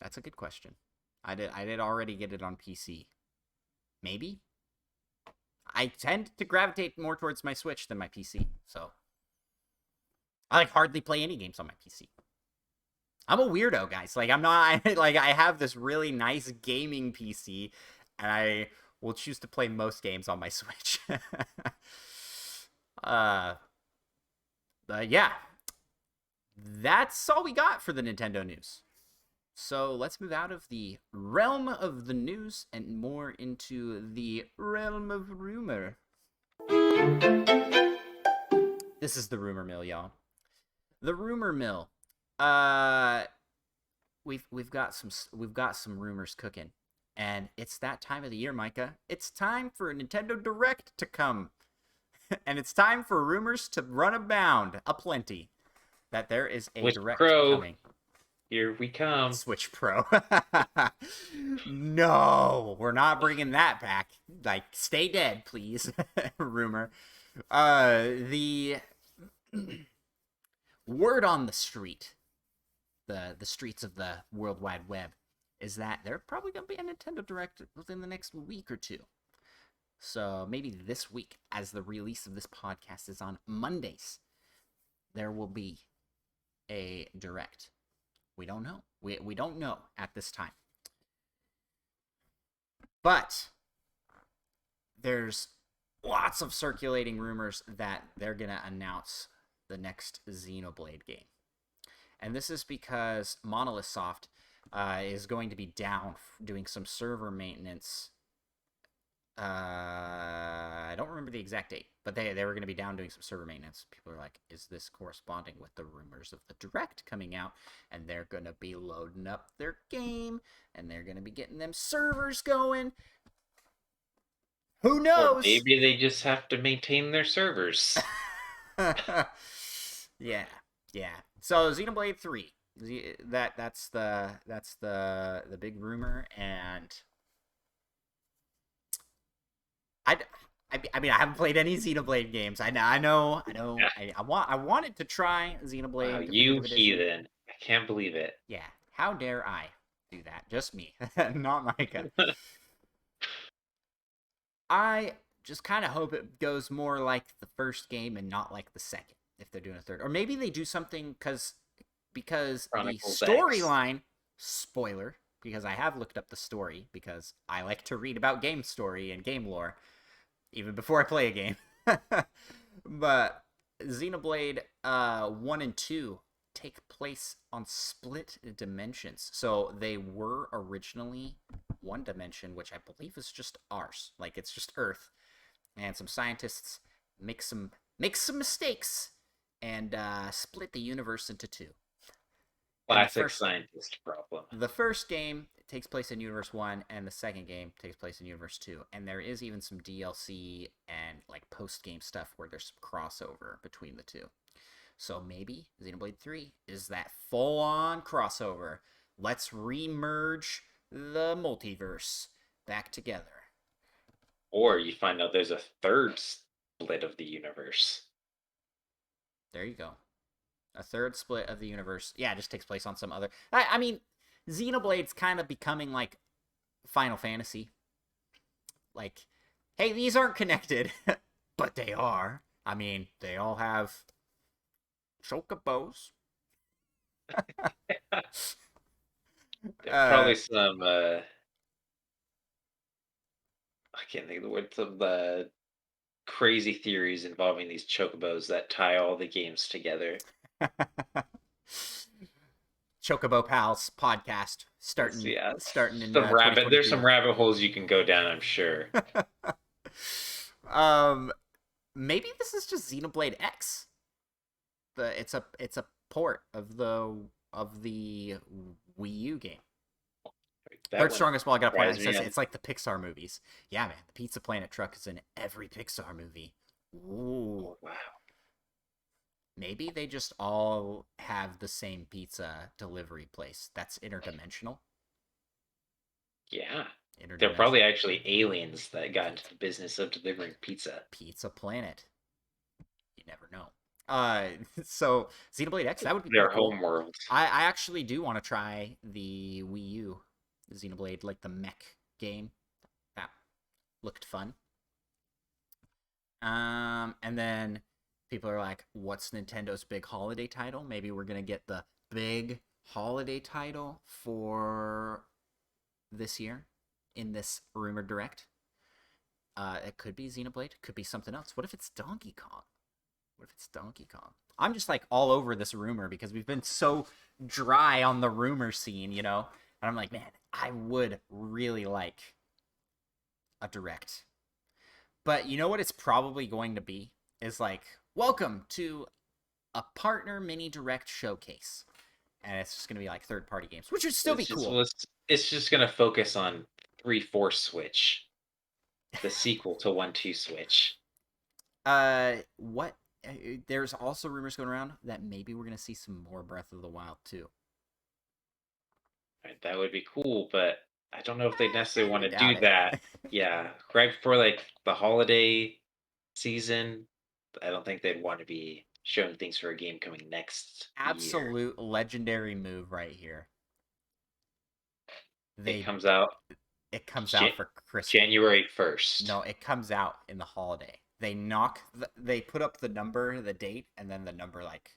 That's a good question. I did already get it on PC. Maybe. I tend to gravitate more towards my Switch than my PC, so I like hardly play any games on my PC. I'm a weirdo, guys. Like I'm not like I have this really nice gaming PC, and I will choose to play most games on my Switch. uh, but yeah, that's all we got for the Nintendo news. So let's move out of the realm of the news and more into the realm of rumor. This is the rumor mill, y'all. The rumor mill. Uh, we've got some rumors cooking, and it's that time of the year, Micah. It's time for a Nintendo Direct to come, and it's time for rumors to run abound aplenty. That there is a
Switch
Direct
Pro,
coming.
here we come.
Switch Pro. No, we're not bringing that back. Like, stay dead, please. Rumor. The word on the street, the streets of the World Wide Web, is that they're probably gonna be a Nintendo Direct within the next week or two. So maybe this week, as the release of this podcast is on Mondays, there will be a Direct. We don't know. We don't know at this time. But there's lots of circulating rumors that they're going to announce the next Xenoblade game. And this is because Monolith Soft is going to be down doing some server maintenance. I don't remember the exact date, but they were going to be down doing some server maintenance. People are like, is this corresponding with the rumors of the Direct coming out? And they're going to be loading up their game, and they're going to be getting them servers going. Who knows?
Or maybe they just have to maintain their servers.
Yeah. So Xenoblade 3, that's the big rumor, and I mean, I haven't played any Xenoblade games. I know.
Yeah.
I wanted to try Xenoblade.
Wow,
Definitive
you
Edition.
heathen. I can't believe it.
Yeah, how dare I do that? Just me, not Micah. I just kind of hope it goes more like the first game and not like the second, if they're doing a third. Or maybe they do something because
Chronicles
the storyline, spoiler, because I have looked up the story because I like to read about game story and game lore even before I play a game. But Xenoblade 1 and 2 take place on split dimensions. So they were originally one dimension, which I believe is just ours. Like, it's just Earth. And some scientists make some mistakes and split the universe into two.
Classic scientist problem.
The first game takes place in Universe 1, and the second game takes place in Universe 2. And there is even some DLC and like post-game stuff where there's some crossover between the two. So maybe Xenoblade 3 is that full-on crossover. Let's remerge the multiverse back together.
Or you find out there's a third split of the universe.
There you go. A third split of the universe. Yeah, it just takes place on some other... I mean, Xenoblade's kind of becoming like Final Fantasy. Like, hey, these aren't connected. but they are. I mean, they all have chocobos.
Probably some I can't think of the word, some crazy theories involving these chocobos that tie all the games together.
Chocobo Pals podcast starting
Yeah,
starting in
there's some
2022.
rabbit holes you can go down, I'm sure.
um, maybe this is just Xenoblade X. It's a port of the Wii U game.
That
Third
one
strongest ball. I gotta point out. It
surprised me
says
on.
it's like the Pixar movies. Yeah, man. The Pizza Planet truck is in every Pixar movie. Ooh.
Oh, wow.
Maybe they just all have the same pizza delivery place. That's interdimensional.
Yeah. They're probably
Interdimensional.
actually aliens that got into
Pizza,
the business of delivering pizza.
Pizza Planet. You never know. So Xenoblade X, that would be
Their
pretty cool.
home world.
I actually do want to try the Wii U Xenoblade, like the mech game. That looked fun. And then people are like, what's Nintendo's big holiday title? Maybe we're gonna get the big holiday title for this year in this rumored direct. It could be Xenoblade, could be something else. What if it's Donkey Kong? What if it's Donkey Kong? I'm just like all over this rumor because we've been so dry on the rumor scene, you know? And I'm like, man, I would really like a direct. But you know what it's probably going to be? Is like, welcome to a partner mini direct showcase. And it's just going to be like third party games, which would still be cool.
It's just gonna focus on 3-4 Switch, the sequel to 1-2 Switch.
What? There's also rumors going around that maybe we're going to see some more Breath of the Wild too.
Right, that would be cool, but I don't know if they
I
necessarily
kind
want
of
to
doubt
do
it.
that. Yeah, right before like the holiday season, I don't think they'd want to be showing things for a game coming next year.
Absolute legendary move right here.
It
They
comes out
it comes out
Jan-
for Christmas.
January 1st.
No, it comes out in the holiday. They put up the number, the date, and then the number like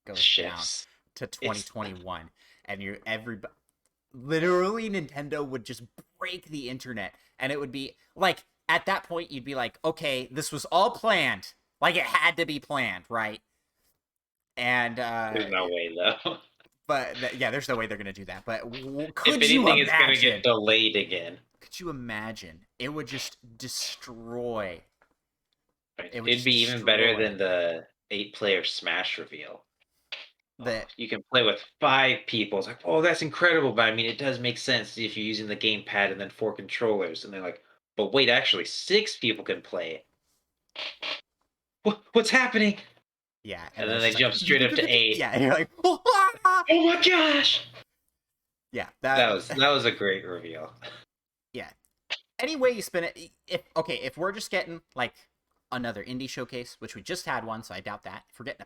goes down
Shifts.
to
It's
2021, and you everybody literally Nintendo would just break the internet, and it would be like at that point you'd be like, okay, this was all planned, like it had to be planned, right? And
There's no way though.
yeah, there's no way they're gonna do that. But
If
could you
anything, it's gonna get
imagine?
delayed again.
Could you imagine? It would just destroy.
Right.
It would
It'd
just
be even better
destroy
than the 8-player Smash reveal. Oh,
the.
you can play with 5 people. It's like, oh, that's incredible. But I mean, it does make sense if you're using the gamepad and then 4 controllers. And they're like, but wait, actually, 6 people can play. What's happening?
Yeah, and
And
then
then
it's
they
just like
jump straight up to 8.
yeah, and you're like,
Oh my gosh!
yeah,
That was a great reveal.
yeah. Any way you spin it, if we're just getting like another indie showcase, which we just had one, so I doubt that. If we're getting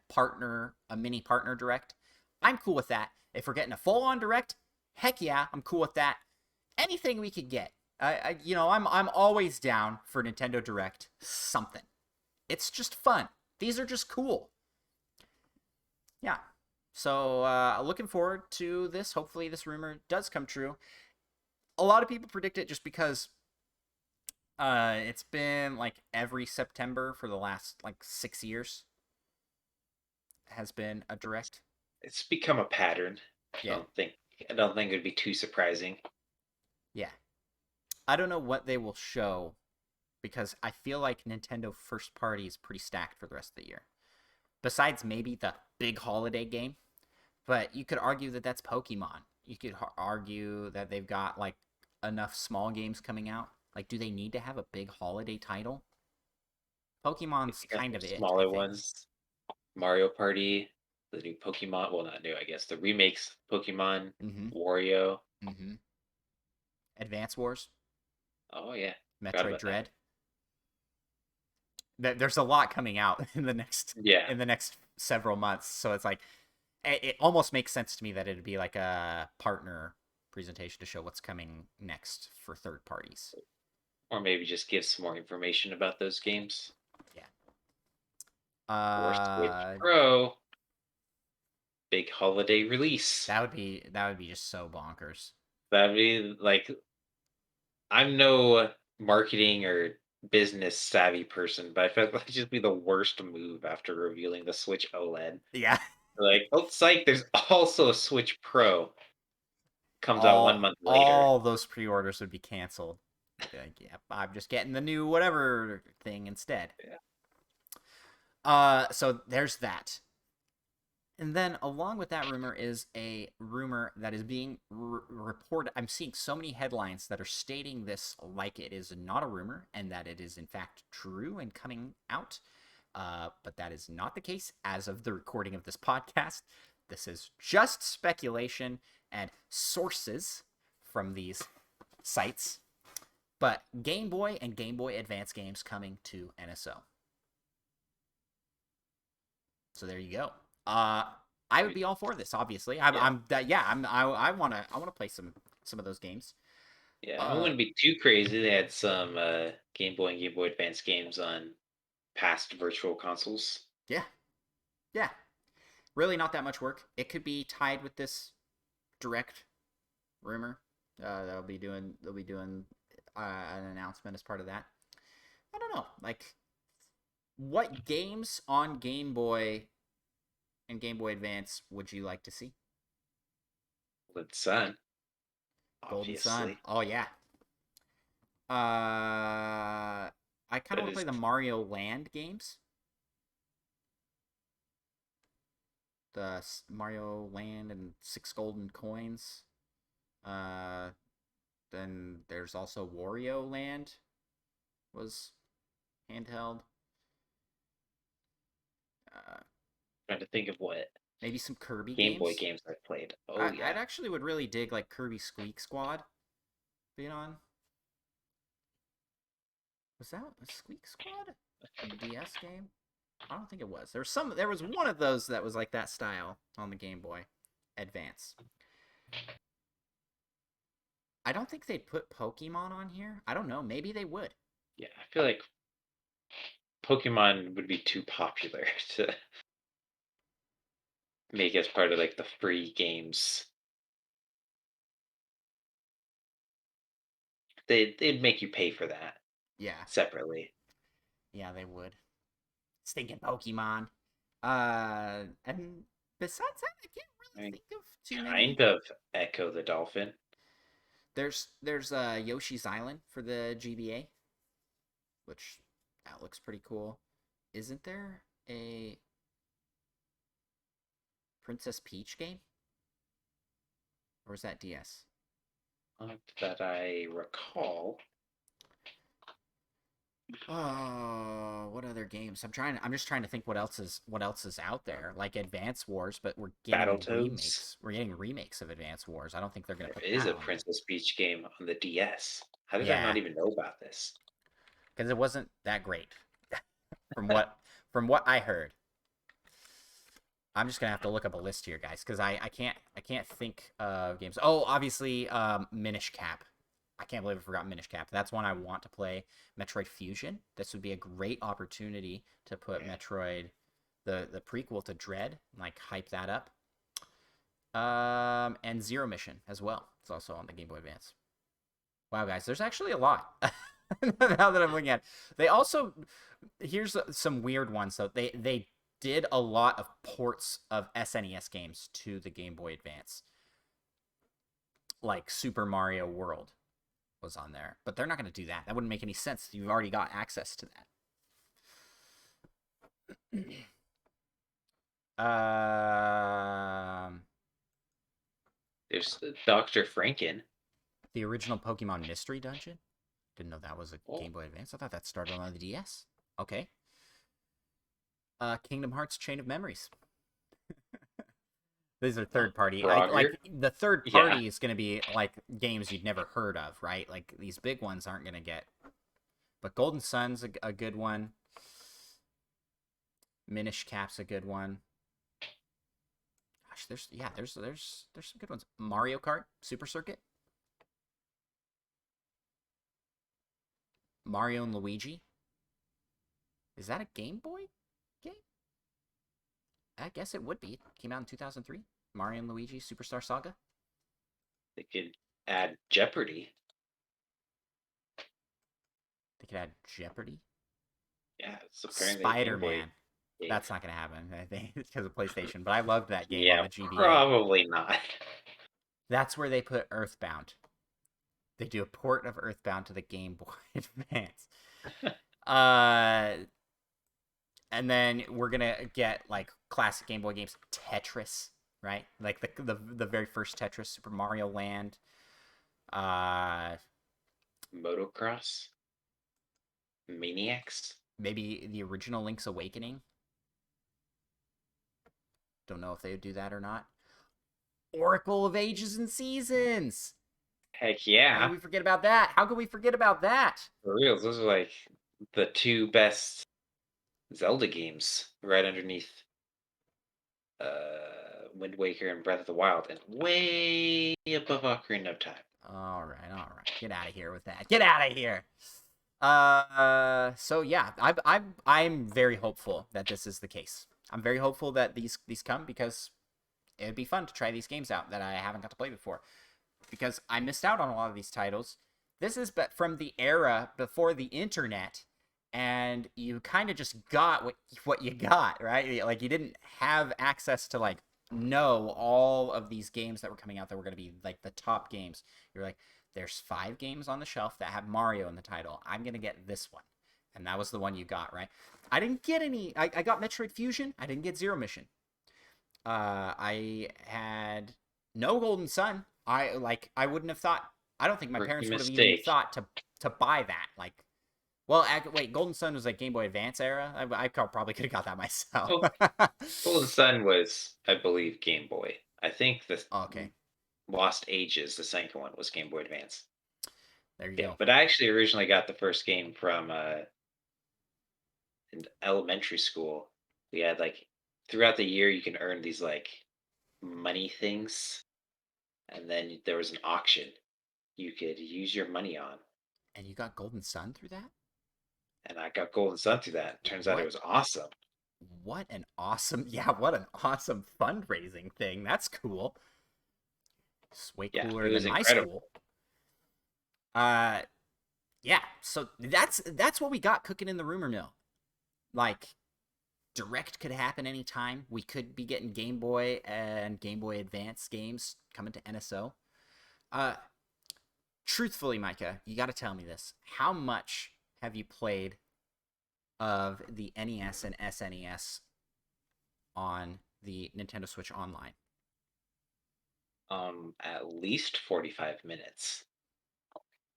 a mini partner direct, I'm cool with that. If we're getting a full on direct, heck yeah, I'm cool with that. Anything we could get, I'm always down for Nintendo Direct something. It's just fun. These are just cool. Yeah. So looking forward to this. Hopefully this rumor does come true. A lot of people predict it just because it's been like every September for the last like 6 years has been a direct.
It's become a pattern.
Yeah.
I don't think it'd be too surprising.
Yeah. I don't know what they will show because I feel like Nintendo first party is pretty stacked for the rest of the year. Besides maybe the big holiday game, but you could argue that that's Pokemon. You could argue that they've got like enough small games coming out. Like, do they need to have a big holiday title? Pokemon's
Got
kind
some
of it, I
smaller
think.
ones. Mario Party, the new Pokemon. Well, not new, I guess. The remakes Pokemon,
Mm-hmm.
Wario.
Mm-hmm. Advance Wars,
Oh yeah, forgot
Metroid
about that.
Dread. There's a lot coming out in the
Yeah,
next several months, so it's like it almost makes sense to me that it'd be like a partner presentation to show what's coming next for third parties.
or maybe just give some more information about those games. Or Switch
Uh,
Pro. Big holiday release.
that would be just so bonkers.
That'd be like I'm no marketing or business savvy person, but I feel like that'd just be the worst move after revealing the Switch OLED.
Yeah.
Like, oh, psych, there's also a Switch Pro. Comes out one
all
month later.
all those pre-orders would be canceled. They'd be like, "Yep, I'm just getting the new whatever thing instead."
Yeah.
So there's that. And then along with that rumor is a rumor that is being reported. I'm seeing so many headlines that are stating this like it is not a rumor and that it is in fact true and coming out. But that is not the case as of the recording of this podcast. This is just speculation and sources from these sites. But Game Boy and Game Boy Advance games coming to NSO. So there you go. I would be all for this. Obviously, I want to play some of those games.
Yeah, I wouldn't be too crazy. They had some Game Boy and Game Boy Advance games on past virtual consoles.
Yeah, yeah. Really, not that much work. It could be tied with this direct rumor. They'll be doing an announcement as part of that. I don't know. Like, what games on Game Boy and Game Boy Advance would you like to see?
With Sun,
Golden Sun.
obviously.
Oh yeah. I kind of
That
want to
is
play the Mario Land games. The Mario Land and 6 golden coins. Uh, then there's also Wario Land was handheld.
trying to think of what
Maybe some Kirby
Game Boy
games.
games I've played. Oh
I'd
yeah.
actually would really dig like Kirby Squeak Squad being on. Was that a Squeak Squad? A DS game? I don't think it was. There was one of those that was like that style on the Game Boy Advance. I don't think they'd put Pokemon on here. I don't know. Maybe they would.
Yeah, I feel like Pokemon would be too popular to make as part of like the free games. They'd make you pay for that
Yeah.
separately.
Yeah, they would. Stinking Pokemon. And besides that, I can't
I
really
mean,
think of too many.
kind of Echo the Dolphin.
There's Yoshi's Island for the GBA, which that looks pretty cool. Isn't there a Princess Peach game? Or is that DS?
Not that I recall.
Oh, what other games? I'm just trying to think what else is out there. Like Advance Wars, but we're getting
Battletoads.
remakes. We're getting remakes of Advance Wars. I don't think they're gonna
There
put
is
that
a
on there.
Princess Peach game on the DS. How did I
Yeah,
not even know about this?
because it wasn't that great from what I heard. I'm just gonna have to look up a list here, guys, because I can't think of games. Oh, obviously, Minish Cap. I can't believe I forgot Minish Cap. That's one I want to play. Metroid Fusion. This would be a great opportunity to put Metroid, the prequel to Dread, like hype that up. And Zero Mission as well. It's also on the Game Boy Advance. Wow, guys, there's actually a lot. Now that I'm looking at, they also here's some weird ones though. They did a lot of ports of SNES games to the Game Boy Advance, like Super Mario World was on there, but they're not going to do that. That wouldn't make any sense. You've already got access to that.
There's Dr. Franken.
The original Pokemon Mystery Dungeon. Didn't know that was a
Oh,
Game Boy Advance. I thought that started on the DS. Okay. Kingdom Hearts Chain of Memories. These are third party.
Frogger.
Like the third
Yeah.
party is going to be like games you'd never heard of, right? Like these big ones aren't going to get. But Golden Sun's a good one. Minish Cap's a good one. Gosh, there's some good ones. Mario Kart Super Circuit. Mario and Luigi. Is that a Game Boy game? I guess it would be. It came out in 2003. Mario and Luigi Superstar Saga.
They could add Jeopardy.
They could add Jeopardy.
Yeah, it's apparently a Game Boy
Spider-Man.
game.
That's not gonna happen, I think, because of PlayStation. But I loved that game on
Yeah,
the GBA.
probably not.
That's where they put Earthbound. They do a port of Earthbound to the Game Boy Advance. And then we're gonna get like classic Game Boy games, Tetris, right? Like the very first Tetris, Super Mario Land.
Motocross, Maniacs.
Maybe the original Link's Awakening. Don't know if they would do that or not. Oracle of Ages and Seasons.
Heck yeah!
How could we forget about that? How could we forget about that?
For real, those are like the two best Zelda games, right underneath Wind Waker and Breath of the Wild, and way above Ocarina of Time.
All right. Get out of here with that. Get out of here. So yeah, I'm very hopeful that this is the case. I'm very hopeful that these come because it would be fun to try these games out that I haven't got to play before. Because I missed out on a lot of these titles. This is from the era before the internet, and you kind of just got what you got, right? Like you didn't have access to like know all of these games that were coming out that were going to be like the top games. You're like, there's 5 games on the shelf that have Mario in the title. I'm going to get this one. And that was the one you got, right? I didn't get any. I got Metroid Fusion. I didn't get Zero Mission. I had no Golden Sun. I wouldn't have thought. I don't think my parents would have even thought to buy that. Like, well, wait, Golden Sun was like Game Boy Advance era. I probably could have got that myself.
Golden Sun was, I believe, Game Boy. I think the
okay.
Lost Ages, the second one, was Game Boy Advance.
There you go.
But I actually originally got the first game from in elementary school. We had like throughout the year you can earn these like money things, and then there was an auction you could use your money on.
And you got Golden Sun through that?
And I got Golden Sun through that. Turns out it was awesome.
What an awesome fundraising thing. That's cool. It's way cooler than my school. Yeah, so that's what we got cooking in the rumor mill. Like, Direct could happen anytime. We could be getting Game Boy and Game Boy Advance games coming to NSO. Truthfully, Micah, you got to tell me this. How much have you played of the NES and SNES on the Nintendo Switch Online?
At least 45 minutes.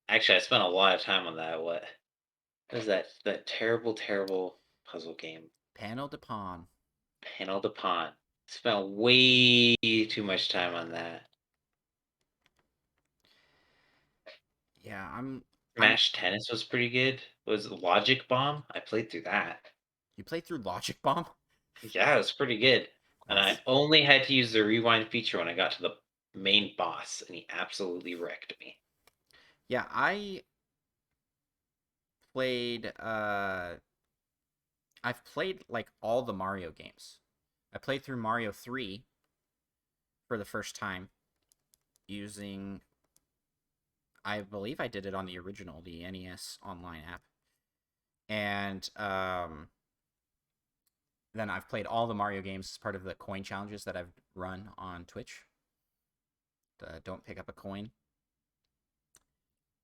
Actually, I spent a lot of time on that. What was that terrible puzzle game?
Panel de Pon.
Panel de Pon. Spent way too much time on that.
Yeah,
Smash Tennis was pretty good. Was Logic Bomb? I played through that.
You played through Logic Bomb?
Yeah, it was pretty good. And I only had to use the rewind feature when I got to the main boss, and he absolutely wrecked me.
Yeah, I played I've played like all the Mario games. I played through Mario 3 for the first time using, I believe I did it on the original, the NES online app. And then I've played all the Mario games as part of the coin challenges that I've run on Twitch. Don't pick up a coin.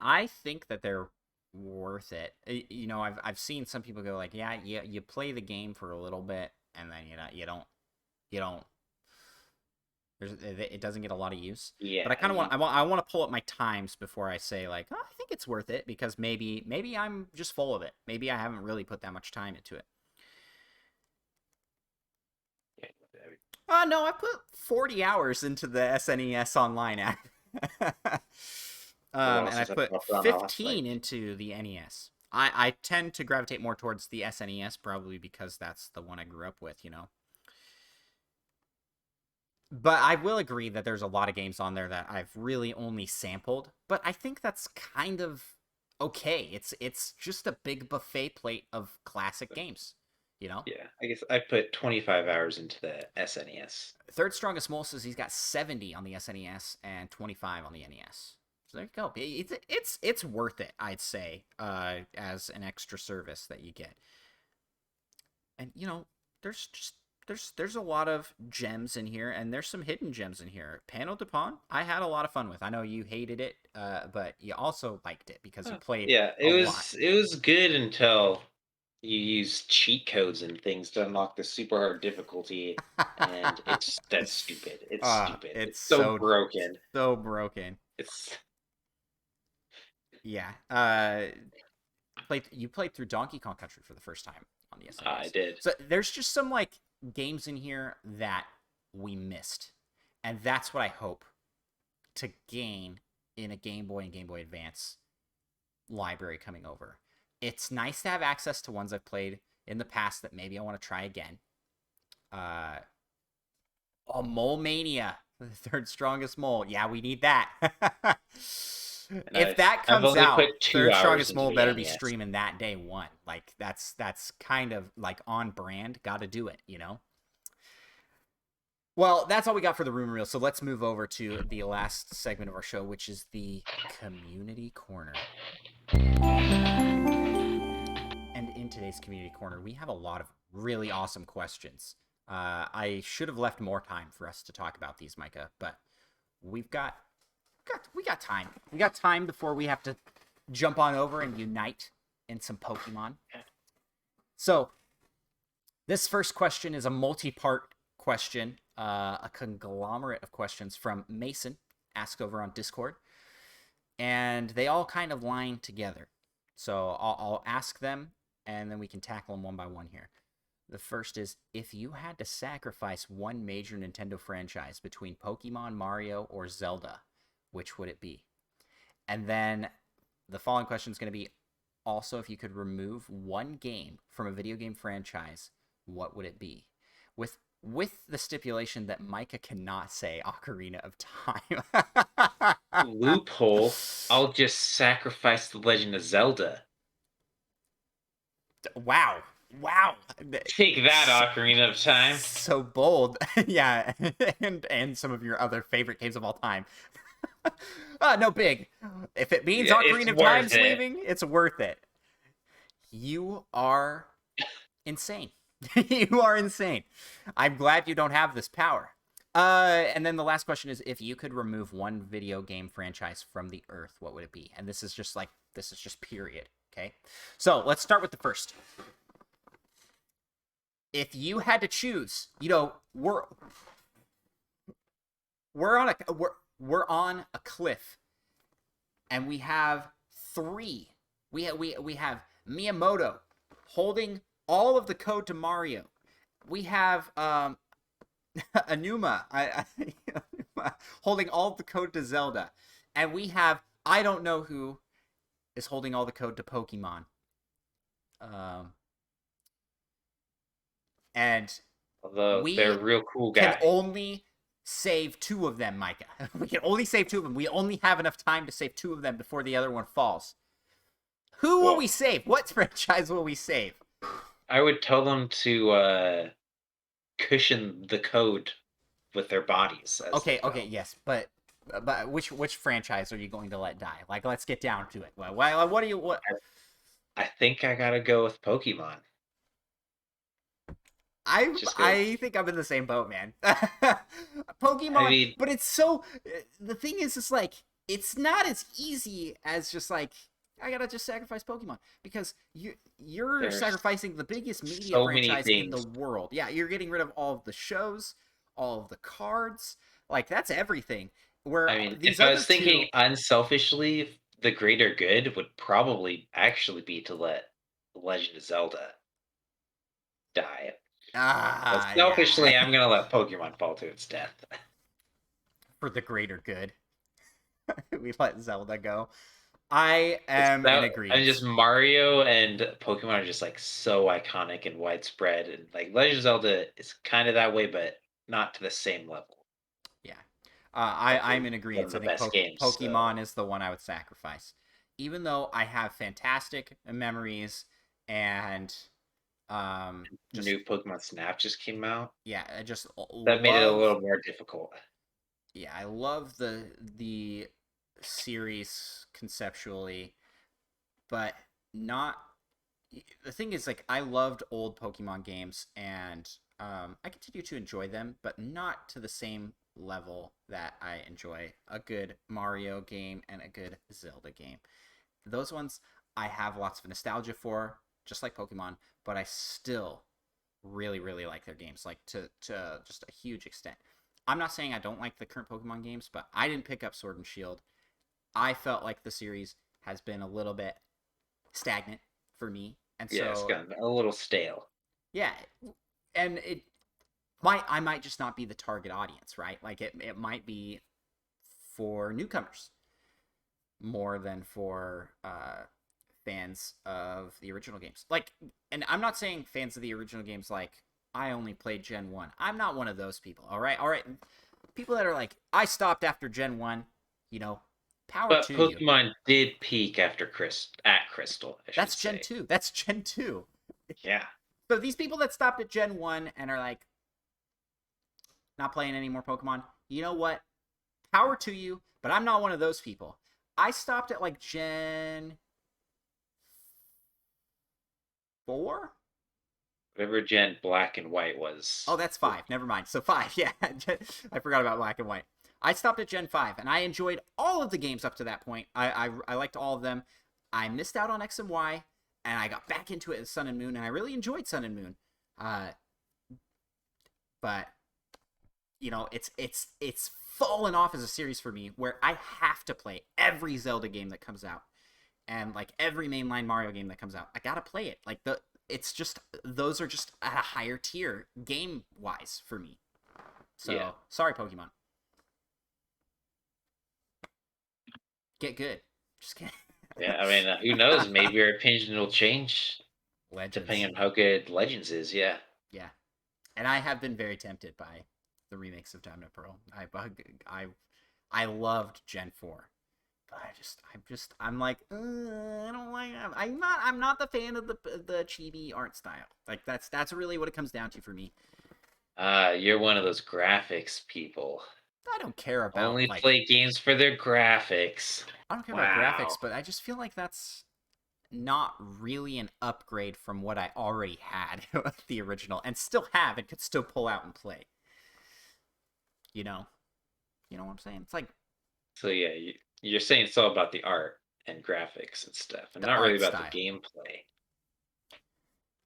I think that they're worth it. You know, I've seen some people go like, yeah, you play the game for a little bit and then you don't. It doesn't get a lot of use.
Yeah.
But I kind of want to pull up my times before I say like, oh, I think it's worth it, because maybe I'm just full of it. Maybe I haven't really put that much time into it. No, I put 40 hours into the SNES Online app. And I put 15 into the NES. I tend to gravitate more towards the SNES, probably because that's the one I grew up with, you know. But I will agree that there's a lot of games on there that I've really only sampled. But I think that's kind of okay. It's just a big buffet plate of classic games. You know.
Yeah, I guess I put 25 hours into the SNES.
Third strongest mole says he's got 70 on the SNES and 25 on the NES. So there you go. It's worth it, I'd say, as an extra service that you get. And you know, there's just there's a lot of gems in here, and there's some hidden gems in here. Panel de Pon, I had a lot of fun with. I know you hated it, but you also liked it because you played
Yeah,
a lot.
it was good until you use cheat codes and things to unlock the super hard difficulty, and that's stupid. It's stupid.
It's
It's so broken.
so broken.
It's
Yeah. You played through Donkey Kong Country for the first time on the
I
SNES.
did.
So there's just some like games in here that we missed, and that's what I hope to gain in a Game Boy and Game Boy Advance library coming over. It's nice to have access to ones I've played in the past that maybe I want to try again. Mole Mania, the third strongest mole. Yeah, we need that. If that
I've
comes
only
out,
put 2
third
hours
strongest
into
mole
the
better be
NES.
streaming that day one. Like that's kind of like on brand. Got to do it, you know. Well, that's all we got for the rumor reel. So let's move over to the last segment of our show, which is the community corner. And in today's community corner, we have a lot of really awesome questions. I should have left more time for us to talk about these, Micah, but we got time. We got time before we have to jump on over and unite in some Pokemon. So, this first question is a multi-part question, a conglomerate of questions from Mason, asked over on Discord, and they all kind of line together. So I'll ask them, and then we can tackle them one by one here. The first is, if you had to sacrifice one major Nintendo franchise between Pokemon, Mario, or Zelda, which would it be? And then the following question is going to be, also, if you could remove one game from a video game franchise, what would it be? With the stipulation that Micah cannot say Ocarina of Time.
Loophole. I'll just sacrifice The Legend of Zelda.
Wow.
Take that, Ocarina of Time.
So bold. Yeah, and some of your other favorite games of all time. No big. If it means Ocarina of Time's leaving, it's worth it. You are insane. You are insane. I'm glad you don't have this power. And then the last question is, if you could remove one video game franchise from the earth, what would it be? And this is just period. Okay. So let's start with the first. If you had to choose, you know, we're on a cliff, and we have three. We have Miyamoto holding all of the code to Mario. We have Anuma holding all of the code to Zelda, and we have I don't know who is holding all the code to Pokemon. And
although they're real cool guys,
can only save two of them, Micah. We can only save two of them. We only have enough time to save two of them before the other one falls. Who will we save? What franchise will we save?
I would tell them to cushion the code with their bodies.
Okay, yes, but which franchise are you going to let die? Like, let's get down to it. What do you what?
I think I gotta go with Pokemon.
I think I'm in the same boat, man. Pokemon, I mean, but it's so. The thing is, it's like it's not as easy as just like I gotta just sacrifice Pokemon, because you're sacrificing the biggest media franchise in the world. Yeah, you're getting rid of all of the shows, all of the cards. Like, that's everything. Where
I mean, if I was thinking unselfishly, the greater good would probably actually be to let Legend of Zelda die. But selfishly, I'm gonna let Pokemon fall to its death.
For the greater good, we let Zelda go. I am in agreement.
And just Mario and Pokemon are just like so iconic and widespread, and like Legend of Zelda is kind of that way, but not to the same level.
Yeah, I'm in agreement. I think Pokemon is the one I would sacrifice, even though I have fantastic memories and Just
New Pokemon Snap just came out.
yeah, I just
That made it a
love
little more difficult.
yeah, I love the series conceptually, but not the thing is like I loved old Pokemon games and I continue to enjoy them, but not to the same level that I enjoy a good Mario game and a good Zelda game. Those ones I have lots of nostalgia for, just like Pokemon, but I still really like their games, like to just a huge extent. I'm not saying I don't like the current Pokemon games, but I didn't pick up Sword and Shield. I felt like the series has been a little bit stagnant for me, and
Yeah, it's
so
gotten a little stale.
yeah, and it might I might just not be the target audience, right? Like it might be for newcomers more than for fans of the original games. Like, and I'm not saying fans of the original games like I only played Gen 1. I'm not one of those people. All right. All right. People that are like I stopped after Gen 1, you know, power
But
to you.
Pokemon did peak after Crystal, I should
That's Gen
say.
2. That's Gen 2.
Yeah.
So these people that stopped at Gen 1 and are like not playing any more Pokemon, you know what? Power to you, but I'm not one of those people. I stopped at like Gen 4.
Whatever Gen Black and White was.
Oh, that's 5. Never mind. So 5, yeah. I forgot about Black and White. I stopped at Gen 5, and I enjoyed all of the games up to that point. I liked all of them. I missed out on X and Y, and I got back into it as Sun and Moon, and I really enjoyed Sun and Moon. Uh, but you know, it's fallen off as a series for me where I have to play every Zelda game that comes out and like every mainline Mario game that comes out. I gotta play it. Like it's just those are just at a higher tier game wise for me. So
Yeah.
sorry, Pokemon. Get good. Just kidding.
Yeah, I mean, who knows? Maybe your opinion will change depending
Legends.
on how good Legends is. Yeah.
Yeah, and I have been very tempted by the remakes of Diamond and Pearl. I I loved Gen 4. But I'm like, I don't like. I'm not the fan of the chibi art style. Like that's really what it comes down to for me.
You're one of those graphics people.
I don't care about
Only
like
play games for their graphics.
I don't care about graphics,
Wow.
but I just feel like that's not really an upgrade from what I already had with the original and still have and could still pull out and play. You know, you know what I'm saying? It's like
So yeah, you're saying it's all about the art and graphics and stuff, and
the
not really
art
about the
style.
gameplay.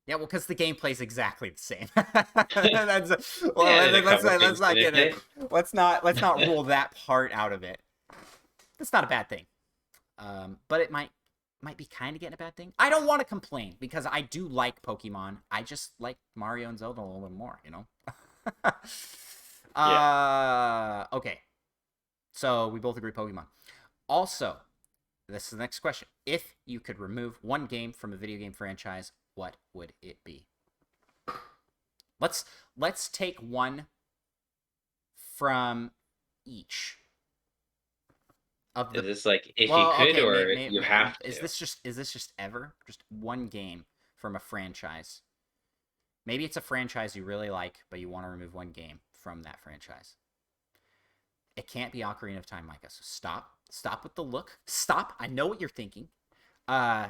Yeah, well, because the gameplay's exactly the same. Well,
Yeah, and a couple
let's
things
not
in
get it.
it.
Let's not rule that part out of it. That's not a bad thing. But it might be kind of getting a bad thing. I don't want to complain because I do like Pokemon. I just like Mario and Zelda a little bit more, you know.
Yeah.
Okay. So we both agree Pokemon. Also, this is the next question. If you could remove one game from a video game franchise, what would it be? Let's take one from each of
Is
the.
this like if you
Well,
could
okay,
or you have
is
to?
this just ever just one game from a franchise? Maybe it's a franchise you really like, but you want to remove one game from that franchise. It can't be Ocarina of Time, Micah. So stop with the look. Stop. I know what you're thinking. Uh,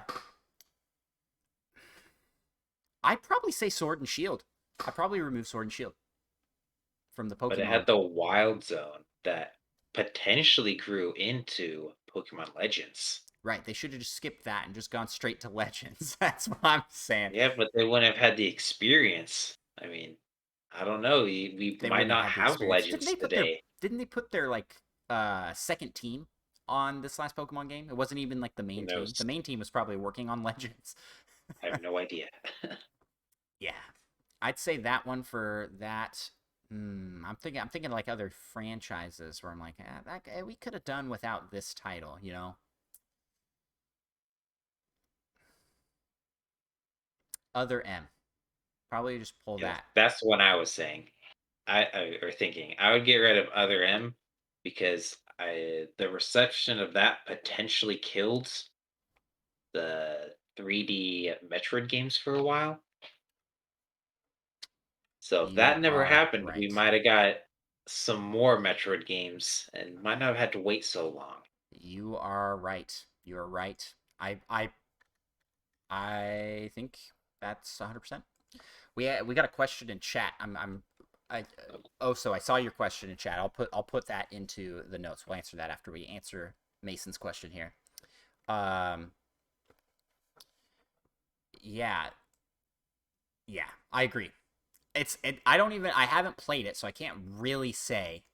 I'd probably say Sword and Shield. I'd probably remove Sword and Shield from the
But it
Pokemon.
had the Wild Zone that potentially grew into Pokemon Legends.
Right, they should have just skipped that and just gone straight to Legends. That's what I'm saying.
Yeah, but they wouldn't have had the experience. I mean, I don't know. We
They
might
wouldn't
not
have had the
have
experience.
Legends today.
Didn't they put their like second team on this last Pokemon game? It wasn't even like the
Who
main team. The
knows?
main team was probably working on Legends.
I have no idea.
Yeah. I'd say that one for that. I'm thinking like other franchises where I'm like, we could have done without this title, you know. Other M, probably just pull
Yes,
that.
that's what I was saying. Or thinking I would get rid of Other M because I the reception of that potentially killed the 3D Metroid games for a while. So if
You
that never
are
happened, we
right.
might have got some more Metroid games and might not have had to wait so long.
You are right. You are right. I think that's 100%. We got a question in chat. I oh, so I saw your question in chat. I'll put that into the notes. We'll answer that after we answer Mason's question here. Um yeah. Yeah, I agree. I haven't played it, so I can't really say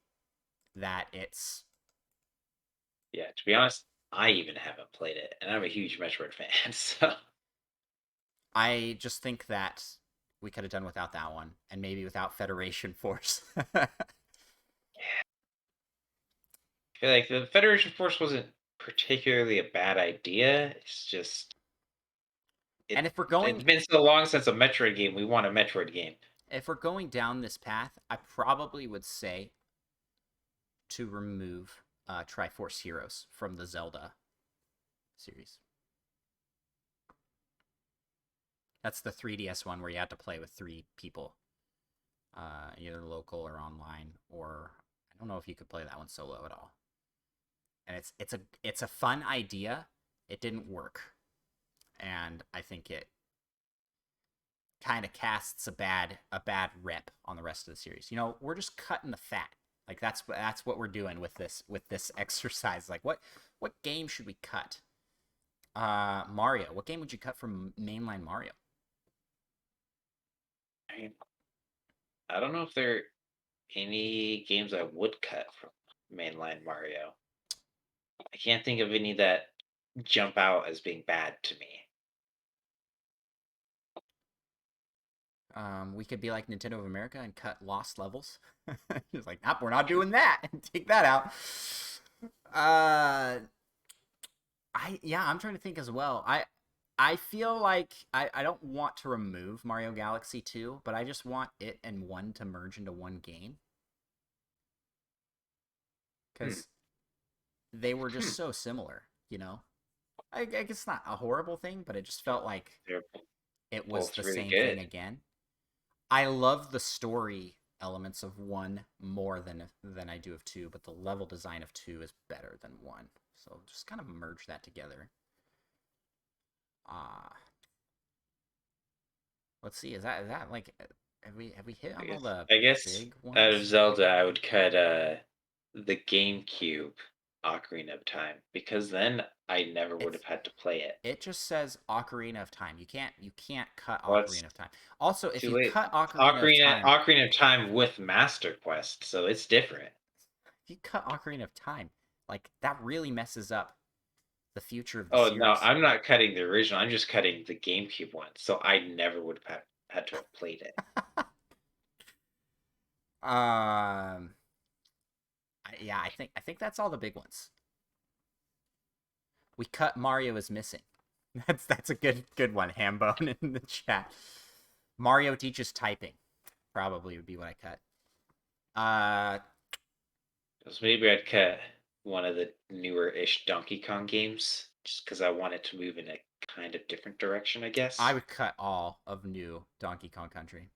that it's
Yeah, to be honest, I even haven't played it, and I'm a huge Metroid fan, so
I just think that we could have done without that one and maybe without Federation Force.
I feel like the Federation Force wasn't particularly a bad idea. It's just
And
it's been so long since a Metroid game. We want a Metroid game.
if we're going down this path, I probably would say to remove Triforce Heroes from the Zelda series. That's the 3DS one where you had to play with 3 people, either local or online, or I don't know if you could play that one solo at all. And it's a fun idea. It didn't work, and I think it kind of casts a bad rep on the rest of the series. We're just cutting the fat. Like that's what we're doing with this exercise. Like what game should we cut? Mario. What game would you cut from mainline Mario?
I mean, I don't know if there are any games I would cut from mainline Mario. I can't think of any that jump out as being bad to me.
We could be like Nintendo of America and cut lost levels. It's like, nope, we're not doing that. Take that out. Uh, I'm trying to think as well. I feel like I don't want to remove Mario Galaxy 2, but I just want it and 1 to merge into one game.
Hmm.
Because they were just so similar. I guess it's not a horrible thing, but it just felt like
They're
it was
both
the
really
same thing
good.
again. I love the story elements of 1 more than I do of 2, but the level design of 2 is better than 1. So just kind of merge that together. Uh let's see. Is that like have we hit
I
on all
guess
the
I guess
big
out of
ones?
Zelda, I would cut the GameCube Ocarina of Time because then I never would
It's
have had to play it.
it just says Ocarina of Time. You can't cut
Well, it's
Ocarina of Time. Also, if
too
you
late.
cut Ocarina of
Ocarina
Time,
Ocarina of Time with Master Quest, so it's different.
if you cut Ocarina of Time, like that really messes up the future of the
Oh no,
series.
I'm not cutting the original. I'm just cutting the GameCube one, so I never would have had to have played it.
Um, yeah, I think that's all the big ones. We cut Mario is missing. That's a good one. Hambone in the chat. Mario teaches typing. Probably would be what I cut. Uh,
So maybe I'd cut one of the newer-ish Donkey Kong games, just because I want it to move in a kind of different direction, I
I
guess.
would cut all of new Donkey Kong Country.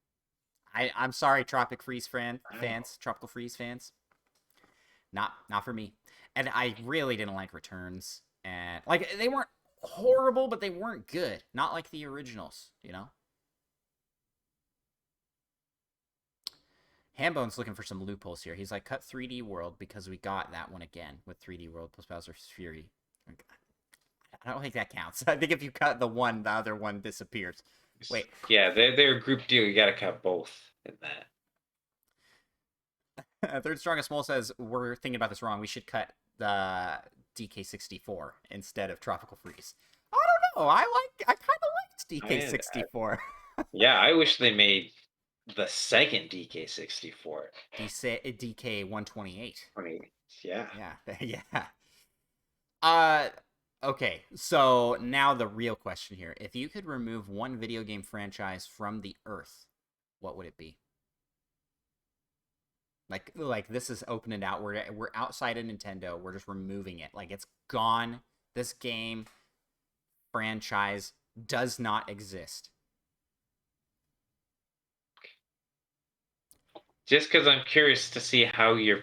I'm sorry, Tropic Freeze
Oh,
Tropical Freeze fans. Not for me. And I really didn't like Returns, and like they weren't horrible, but they weren't good. Not like the originals. Hambone's looking for some loopholes here. He's like, cut 3D World because we got that one again with 3D World plus Bowser's Fury. I don't think that counts. I think if you cut the one, the other one disappears. Wait,
yeah, they're a group deal. You gotta cut both in that.
Third Strongest Mole says we're thinking about this wrong. We should cut the DK64 instead of Tropical Freeze. I don't know. I kind of liked
I,
DK64.
yeah, I wish they made the second DK64.
DK 128.
I mean, yeah.
Yeah, yeah. Uh, okay. So now the real question here: if you could remove one video game franchise from the Earth, what would it be? Like this is opening out. We're outside of Nintendo. We're just removing it. Like it's gone. This game franchise does not exist.
Just because I'm curious to see how your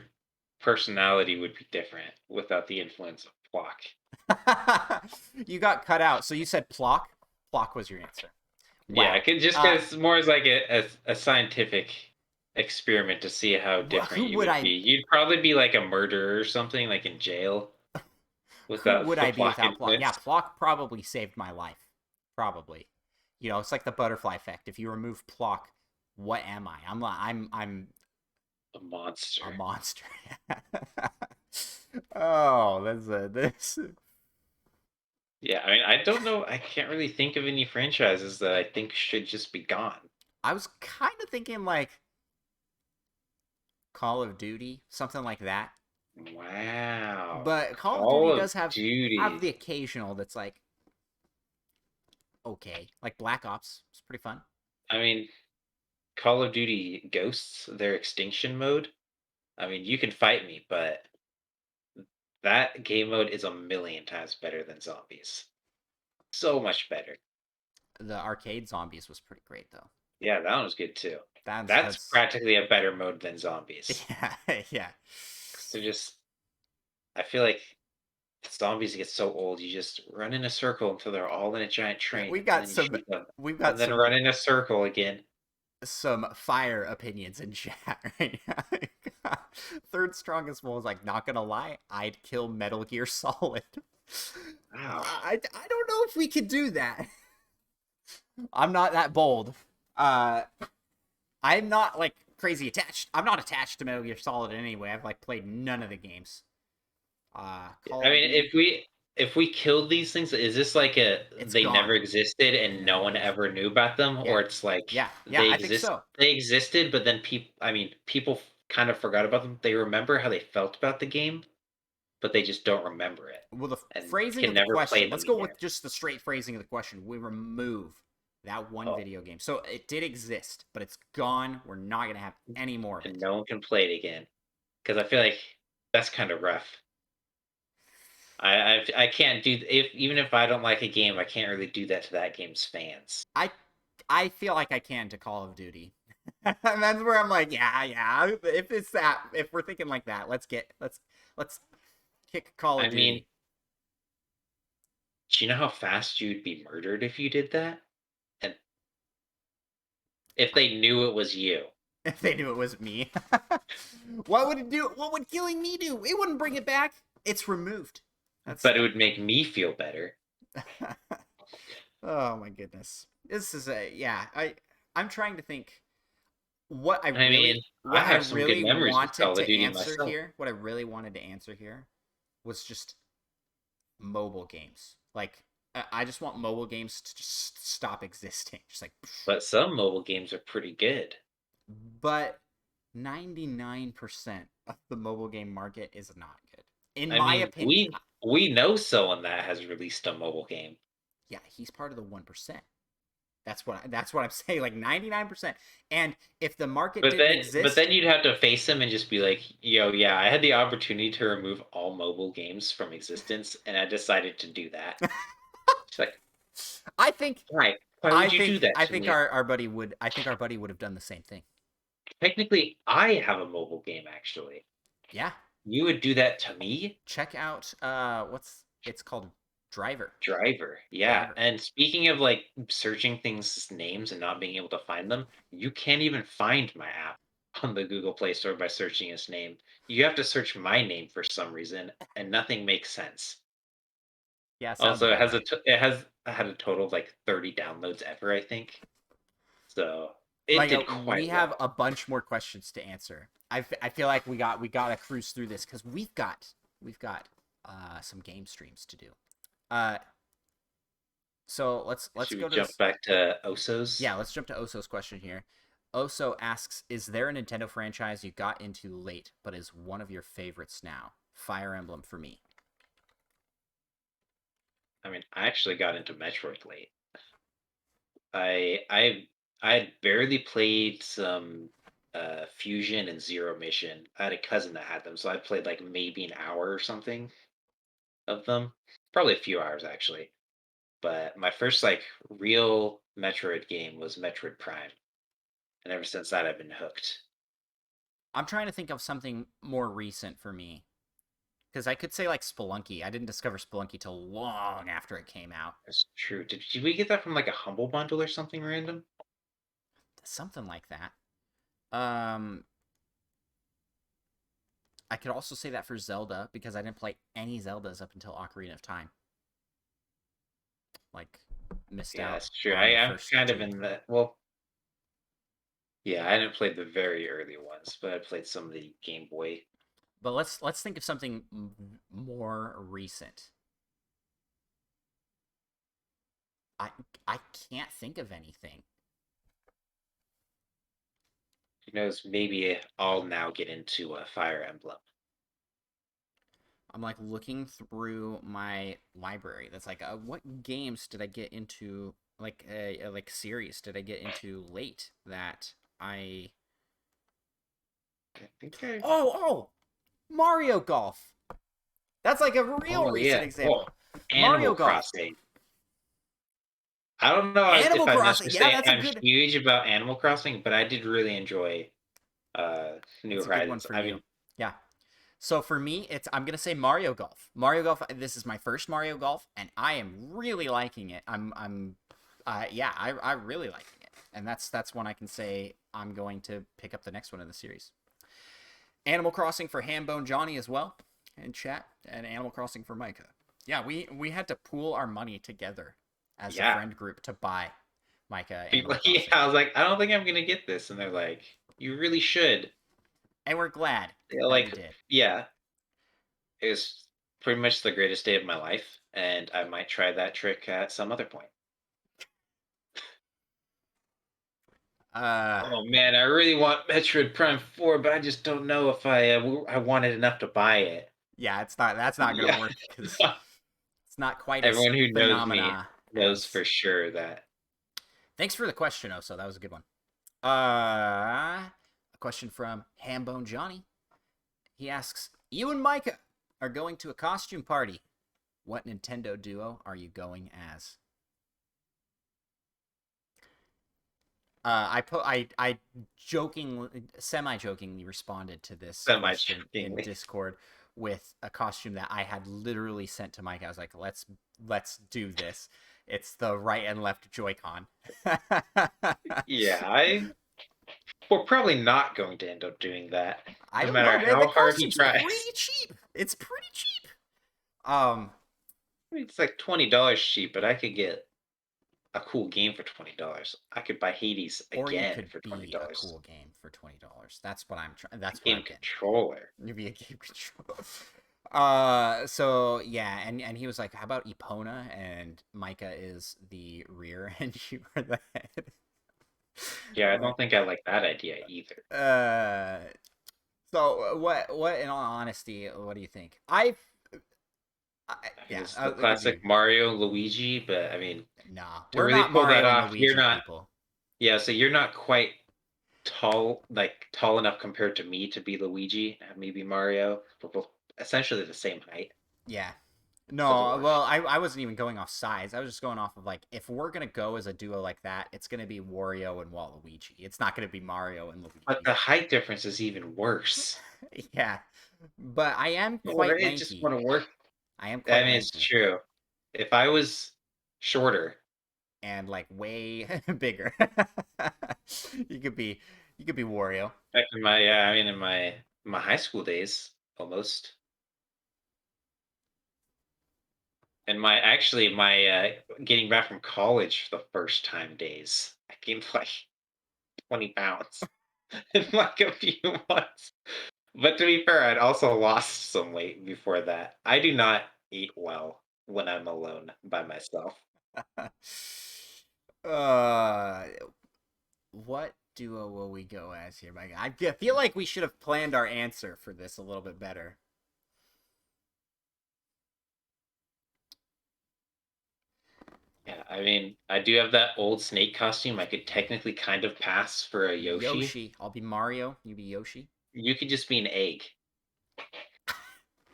personality would be different without the influence of Flock.
You got cut out. So you said Plock. Plock was your answer.
Yeah, I
Wow.
could just because more as like a scientific experiment to see how different
Who
you
would
would be.
I?
You'd probably be like a murderer or something, like in jail,
Who
without
would
the
I be
Flock
without Plock? Yeah,
influence.
Plock probably saved my life. Probably. You know, it's like the butterfly effect. If you remove Plock, what am I? I'm
A
a
monster.
monster. Oh, that's a this.
Yeah, I mean, I don't know. I can't really think of any franchises that I think should just be gone.
I was kind of thinking like Call of Duty, something like that.
Wow.
But Call of
Call
Duty
of
does have
Duty.
the occasional that's like okay, like Black Ops. It's pretty fun.
I mean, Call of Duty Ghosts, their extinction mode. I mean, you can fight me, but that game mode is a million times better than zombies. So much better.
The arcade zombies was pretty great though.
Yeah, that one was good too. That's
That's
practically a better mode than zombies.
yeah, yeah.
So just, I feel like zombies get so old. You just run in a circle until they're all in a giant
Yeah,
train, and then you shoot them,
we've
and
got
then run in a circle again.
some fire opinions in chat right now. Third strongest one was like, not gonna lie, I'd kill Metal Gear Solid.
Wow.
I don't know if we could do that. I'm not that bold. Uh, I'm not like crazy attached. I'm not attached to Metal Gear Solid in any way. I've like played none of the games. Call
I
of
mean,
Duty,
if we killed these things, is this like a
it's
they never
gone.
existed and no
No,
one ever knew about them,
yeah,
or it's like
yeah. I think so.
they existed, but then people, I mean, people kind of forgot about them. They remember how they felt about the game, but they just don't remember it
Well, the
and
phrasing
can
of the
never play
question.
them
Let's go
again.
with just the straight phrasing of the question. We remove that one
Oh,
video game. So it did exist, but it's gone. We're not gonna have any more of
and
it.
no one can play it again because I feel like that's kind of rough. I can't do if even if I don't like a game, I can't really do that to that game's fans.
I I feel like I can to Call of Duty. And that's where I'm like, yeah, yeah. If it's that, if we're thinking like that, let's kick Call of
I mean,
Duty.
do you know how fast you'd be murdered if you did that? And if they knew it was you,
If they knew it was me, what would it do? What would killing me do? It wouldn't bring it back. It's removed. That's
but it would make me feel better.
oh my goodness. This is a yeah. I'm trying to think what I
I mean,
really
I have some good memories with
wanted
Call of
to
Duty
answer
myself.
here. What I really wanted to answer here was just mobile games. Like I just want mobile games to just stop existing. Just like
But some mobile games are pretty good.
but 99% of the mobile game market is not good. In
I
my
mean,
opinion.
we know someone that has released a mobile game.
Yeah, he's part of the 1%. That's what I'm saying. Like 99%. And if the market didn't
But
exist,
then you'd have to face him and just be like, "Yo, yeah, I had the opportunity to remove all mobile games from existence, and I decided to do that." It's like,
I think
why? Why would you do that
I
to
think
me?
our buddy would have done the same thing.
Technically, I have a mobile game. Actually,
Yeah.
you would do that to me?
Check out what's it's called Driver.
Driver, yeah.
Driver.
And speaking of like searching things names and not being able to find them, you can't even find my app on the Google Play Store by searching its name. You have to search my name for some reason, and nothing makes sense.
Yeah, sounds
Also,
about right.
it has had a total of like 30 downloads ever, I think. So it
Micah,
did
we
quite
have
well.
a bunch more questions to answer. I feel like we got to cruise through this because we've got some game streams to do. Uh, so let's
Should we
go to
jump
this.
back to Oso's?
Yeah, let's jump to Oso's question here. Oso asks, "Is there a Nintendo franchise you got into late, but is one of your favorites now?" Fire Emblem for me.
I mean, I actually got into Metroid late. I I I had barely played some Fusion and Zero Mission. I had a cousin that had them, so I played like maybe an hour or something of them. Probably a few hours actually. But my first like real Metroid game was Metroid Prime. And ever since that I've been hooked.
I'm trying to think of something more recent for me. Because I could say like Spelunky. I didn't discover Spelunky till long after it came out.
That's true. Did we get that from like a Humble Bundle or something random?
Something like that. Um, I could also say that for Zelda because I didn't play any Zeldas up until Ocarina of Time. Like, missed
Yeah,
out
that's true.
on the
I'm
first
kind of
two.
in the well, yeah, I didn't play the very early ones, but I played some of the Game Boy.
But let's think of something more recent. I I can't think of anything.
Who knows? Maybe I'll now get into a Fire Emblem.
I'm like looking through my library. That's like, what games did I get into? Like series did I get into late that I?
I think I.
Oh, Mario Golf. That's like a real
Oh
recent
yeah. Oh,
example.
Animal
Mario Golf.
Crossing. I don't know if
Animal
I'd
Crossing. Yeah,
necessarily say
that's a
I'm
good.
huge about Animal Crossing, but I did really enjoy New
That's a good one
Horizons.
for
I
you.
mean,
Yeah. So for me, I'm gonna say Mario Golf. Mario Golf. This is my first Mario Golf, and I am really liking it. Yeah, I really liking it, and that's one I can say I'm going to pick up the next one in the series. Animal Crossing for Hambone Johnny as well in chat, and Animal Crossing for Micah. Yeah, we had to pool our money together as a
yeah.
friend group to buy Micah
People,
Animal
yeah,
Crossing,
I was like, I don't think I'm gonna get this, and they're like, you really should.
and we're glad
They're
that we
like,
did.
yeah, it was pretty much the greatest day of my life, and I might try that trick at some other point.
Uh,
Oh man, I really want Metroid Prime 4, but I just don't know if I want it enough to buy it.
yeah, it's not that's not gonna
Yeah.
work because it's not quite as
Everyone who knows me
phenomena
knows
as.
for sure that.
Thanks for the question, Oso. That was a good one. A question from Hambone Johnny. He asks, "You and Micah are going to a costume party. What Nintendo duo are you going as?" I jokingly, semi-jokingly responded to this question in
Semi-jokingly.
Discord with a costume that I had literally sent to Mike. I was like, let's do this. It's the right and left Joy-Con.
Yeah, we're probably not going to end up doing that,
I
no
don't know,
matter
man. The
how hard he
costume's
tries.
pretty cheap. It's pretty cheap. Um,
I mean, it's like $20 cheap, but I could get a cool game for $20. I could buy Hades
or you
again
could
for
be a
$20.
cool game for $20. That's what I'm trying. That's what
Game
I'm getting at.
controller.
You be a game control. So yeah, and he was like, "How about Epona?" And Micah is the rear, and you are the head.
Yeah, I
I'm like,
don't think I like that idea either.
uh. So what? In all honesty, what do you think? I
I mean,
yeah,
it's the classic
agree.
Mario Luigi, but I mean,
Nah,
to
we're
really
not
pull that
Mario and
off, you're
Luigi
not.
people.
Yeah, so you're not quite tall, like tall enough compared to me to be Luigi, maybe Mario. We're both essentially the same height,
Yeah.
so it'll
No,
work.
well, I wasn't even going off size. I was just going off of like if we're gonna go as a duo like that, it's gonna be Wario and Waluigi. It's not gonna be Mario and
But
Luigi.
the height difference is even worse.
Yeah, but I am
Or
quite
it just
lanky.
want to work.
I am
I
quite
mean, it's
lanky
true. If I was shorter,
and like way bigger. you could be you could be Wario.
back in my yeah, I mean, in my high school days, almost. And my getting back from college for the first time days, I gained like 20 pounds in like a few months. But to be fair, I'd also lost some weight before that. I do not eat well when I'm alone by myself.
uh, what duo will we go as here, Mike? I feel like we should have planned our answer for this a little bit better.
Yeah, I mean, I do have that old snake costume. I could technically kind of pass for a Yoshi.
Yoshi. I'll be Mario. You be Yoshi.
You could just be an egg.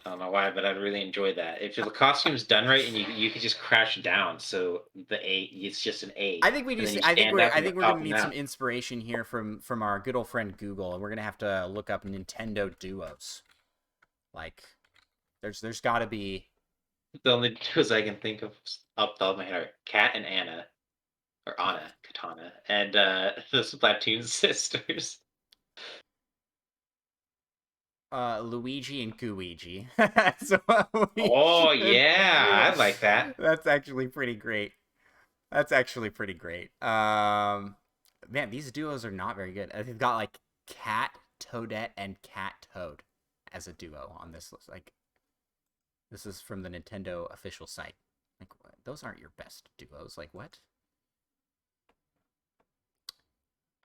I don't know why, but I'd really enjoy that. If the costume's done right and you could just crash down, so it's just an A,
I think we
and then
just.
you stand up
I
and you're
think we're gonna
popping
need some
out.
inspiration here from our good old friend Google, and we're gonna have to look up Nintendo duos. Like, there's got to be.
The only duos I can think of up the top of my head are Kat and Anna, or Anna, Katana, and the Splatoon sisters.
Luigi and Gooigi. So
Oh yeah, I like that.
that's actually pretty great. That's actually pretty great. Man, these duos are not very good. They've got like Cat Toadette and Cat Toad as a duo on this list. Like, this is from the Nintendo official site. Like, those aren't your best duos. Like, what?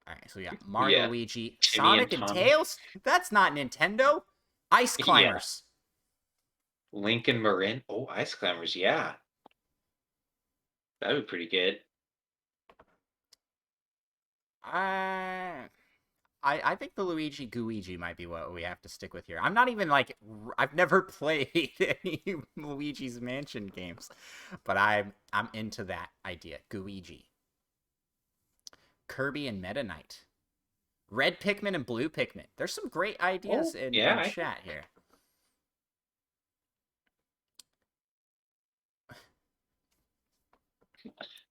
All right, so we got Mario,
Yeah,
Luigi,
Timmy and
Sonic, and
Tommy.
Tails. That's not Nintendo. Ice
Yeah,
Climbers.
Link and Marin. Oh, Ice Climbers. Yeah, that'd be pretty good.
I I think the Luigi Gooigi might be what we have to stick with here. I'm not even like I've never played any Luigi's Mansion games, but I'm into that idea. Gooigi, Kirby and Meta Knight, Red Pikmin and Blue Pikmin. There's some great ideas
Oh, yeah,
in chat here.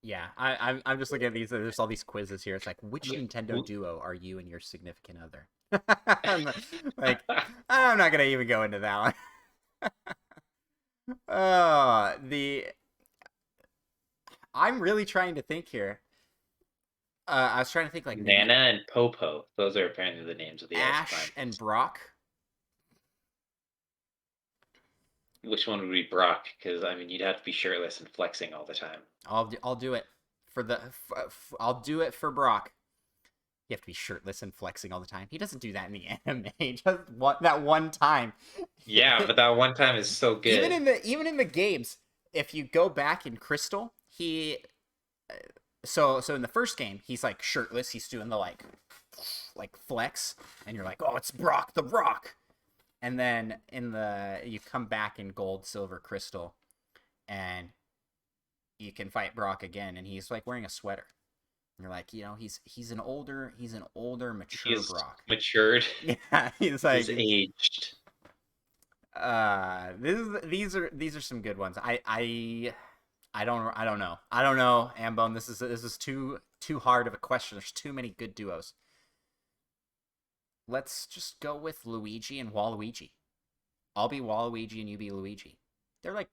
Yeah, I'm just looking at these. There's all these quizzes here. It's like, which
yeah.
Nintendo duo are you and your significant other? Like, I'm not gonna even go into that one. The I'm really trying to think here. I was trying to think like maybe
Nana and Popo. Those are apparently the names of the ice
Ash and
climbers.
Brock.
Which one would be Brock? Because I mean, you'd have to be shirtless and flexing all the time.
I'll do it for the I'll do it for Brock. You have to be shirtless and flexing all the time. He doesn't do that in the anime. Just that one time.
Yeah, but that one time is so good.
Even in the games, if you go back in Crystal, he so in the first game, he's like shirtless. He's doing the like flex, and you're like, oh, it's Brock the Rock. And then you come back in Gold, Silver, Crystal, and you can fight Brock again, and he's like wearing a sweater. And you're like, he's an older mature
He's
Brock.
matured.
Yeah, he's like
He's aged.
these are some good ones. I don't know. I don't know, Ambone. This is too hard of a question. There's too many good duos. Let's just go with Luigi and Waluigi. I'll be Waluigi and you be Luigi. They're like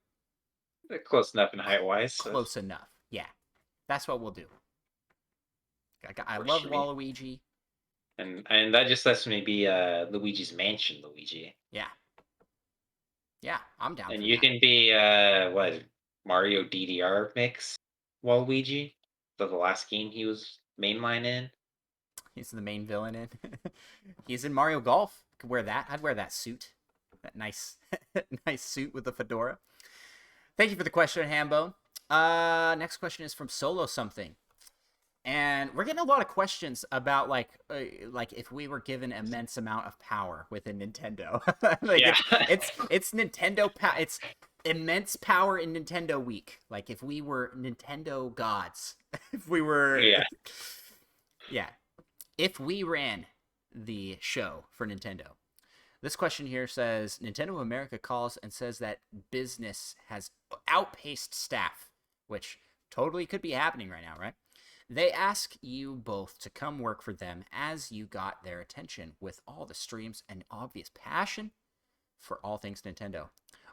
They're close enough in height wise. So
close enough. Yeah, that's what we'll do. I
works
love
for me.
Waluigi.
And that just lets me be Luigi's Mansion Luigi.
Yeah, yeah, I'm down
And
for
you
that.
can be what, Mario DDR mix Waluigi. So the last game he was mainline in.
He's the main villain in. He's in Mario Golf. Could wear that. I'd wear that suit. That nice, nice suit with the fedora. Thank you for the question, Hambone. Next question is from Solo Something, and we're getting a lot of questions about like if we were given immense amount of power within Nintendo. Like
Yeah.
it's Nintendo it's immense power in Nintendo Week. Like if we were Nintendo gods, if we were
Yeah.
yeah, if we ran the show for Nintendo. This question here says Nintendo of America calls and says that business has outpaced staff, which totally could be happening right now, right? They ask you both to come work for them as you got their attention with all the streams and obvious passion for all things Nintendo.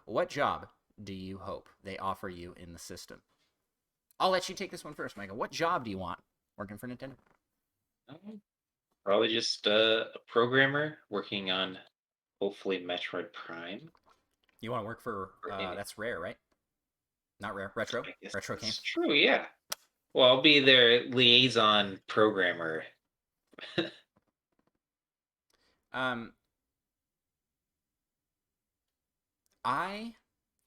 What job do you hope they offer you in the system? I'll let you take this one first, Micah. What job do you want working for Nintendo?
Probably just a programmer working on hopefully Metroid Prime.
You want to work for that's Rare, right? Not Rare, Retro.
I guess
Retro
that's
Games.
true, yeah. Well, I'll be their liaison programmer.
Um, I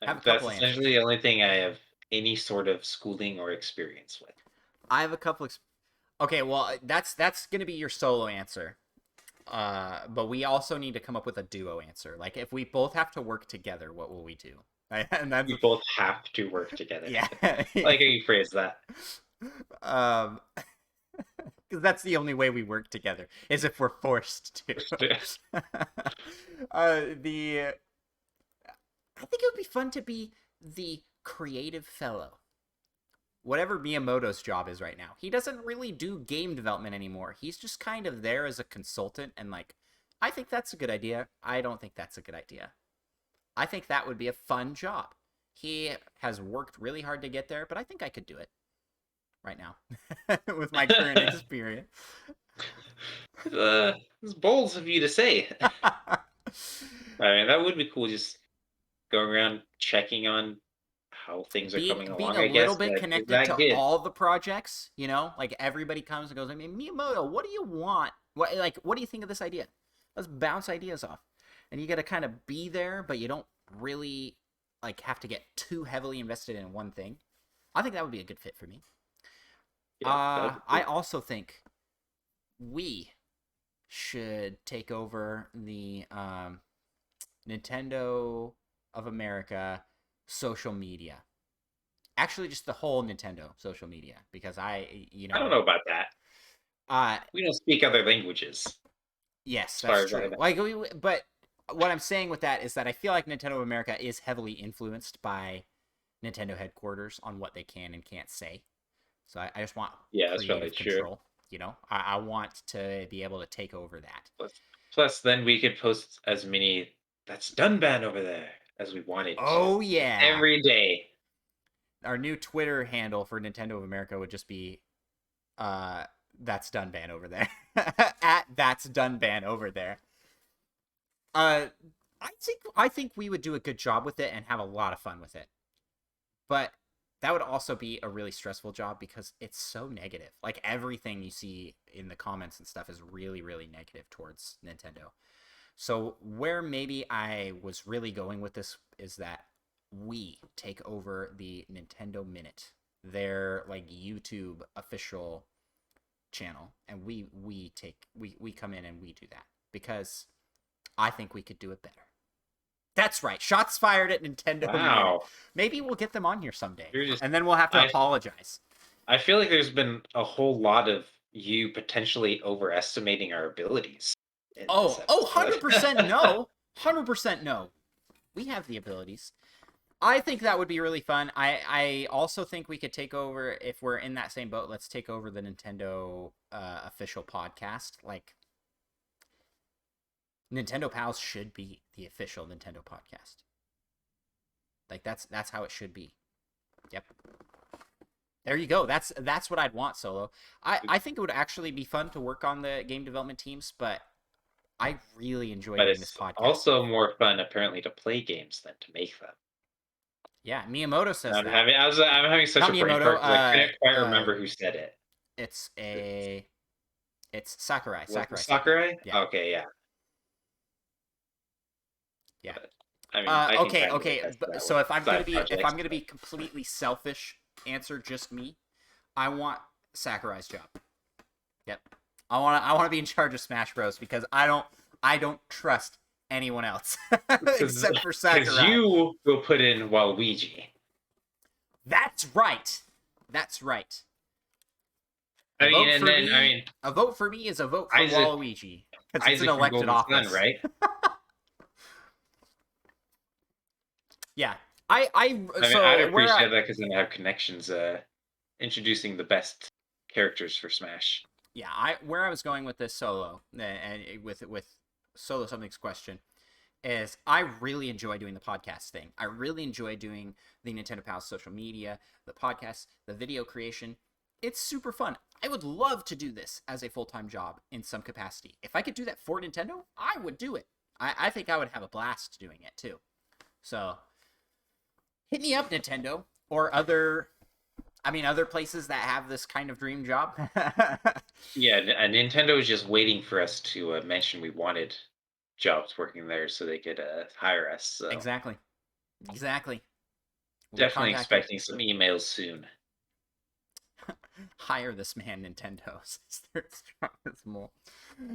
have a
That's
couple
essentially
answers.
the only thing I have any sort of schooling or experience with.
I have a couple. Okay, well, that's gonna be your solo answer. But we also need to come up with a duo answer. Like, if we both have to work together, what will we do? And that's
We both have to work together.
yeah.
I like how you phrase that.
Because that's the only way we work together is if we're forced to. The I think it would be fun to be the creative fellow. Whatever Miyamoto's job is right now. He doesn't really do game development anymore. He's just kind of there as a consultant and like, I think that's a good idea. I don't think that's a good idea. I think that would be a fun job. He has worked really hard to get there, but I think I could do it right now with my current experience.
It's bold of you to say. I mean, that would be cool. Just going around checking on how things are coming
Being
along.
a
I
little
guess
bit
is
connected
that
to
good?
all the projects, you know, like everybody comes and goes, I mean, Miyamoto, what do you want? What do you think of this idea? Let's bounce ideas off. And you got to kind of be there, but you don't really like have to get too heavily invested in one thing. I think that would be a good fit for me.
Yeah,
I also think we should take over the Nintendo of America social media. Actually, just the whole Nintendo social media, because
I don't know about that. We don't speak other languages.
Yes, that's true. Like, but what I'm saying with that is that I feel like Nintendo of America is heavily influenced by Nintendo headquarters on what they can and can't say. So I just want
that's probably
control.
True.
You know, I want to be able to take over that.
Plus, then we could post as many "That's done" ban over there as we wanted to.
Oh yeah,
every day.
Our new Twitter handle for Nintendo of America would just be, "That's done ban over there." At "That's done ban over there." I think we would do a good job with it and have a lot of fun with it. But that would also be a really stressful job because it's so negative. Like, everything you see in the comments and stuff is really, really negative towards Nintendo. So where maybe I was really going with this is that we take over the Nintendo Minute, their like YouTube official channel, and we come in and we do that because I think we could do it better. That's right. Shots fired at Nintendo.
Wow.
Maybe we'll get them on here someday. And then we'll have to apologize.
I feel like there's been a whole lot of you potentially overestimating our abilities.
100% no. 100% no. We have the abilities. I think that would be really fun. I also think we could take over, if we're in that same boat, let's take over the Nintendo official podcast. Like, Nintendo Pals should be the official Nintendo podcast. Like, that's how it should be. Yep. There you go. That's what I'd want, Solo. I think it would actually be fun to work on the game development teams, but I really enjoy doing this podcast.
Also more fun, apparently, to play games than to make them.
Yeah, Miyamoto says
I'm
that.
having such a brain fart because I couldn't quite remember who said it.
It's Sakurai.
Sakurai?
Yeah.
Okay, yeah.
Yeah.
But, I mean,
okay. So if I'm gonna be completely selfish, answer just me. I want Sakurai's job. Yep. I want to be in charge of Smash Bros. Because I don't trust anyone else except for Sakurai.
Because you will put in Waluigi.
That's right.
I mean,
a vote for me is a vote for Waluigi because it's an elected office,
son, right?
Yeah,
I'd appreciate that because then I have connections introducing the best characters for Smash.
Yeah, where I was going with this Solo and with Solo Something's question is I really enjoy doing the podcast thing. I really enjoy doing the Nintendo Pals social media, the podcast, the video creation. It's super fun. I would love to do this as a full-time job in some capacity. If I could do that for Nintendo, I would do it. I think I would have a blast doing it too. So hit me up, Nintendo, or other places that have this kind of dream job.
Yeah, Nintendo is just waiting for us to mention we wanted jobs working there so they could hire us. So.
Exactly. We'll
definitely expecting some emails soon.
Hire this man, Nintendo.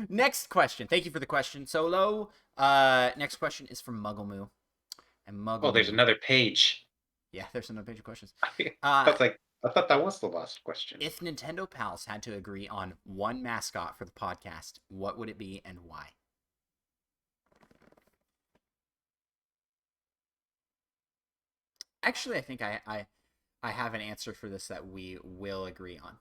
Next question. Thank you for the question, Solo. Next question is from Mugglemoo. And Mugglemoo.
There's another page.
Yeah, there's another page of questions.
I thought that was the last question.
If Nintendo Pals had to agree on one mascot for the podcast, what would it be and why? Actually, I think I have an answer for this that we will agree on.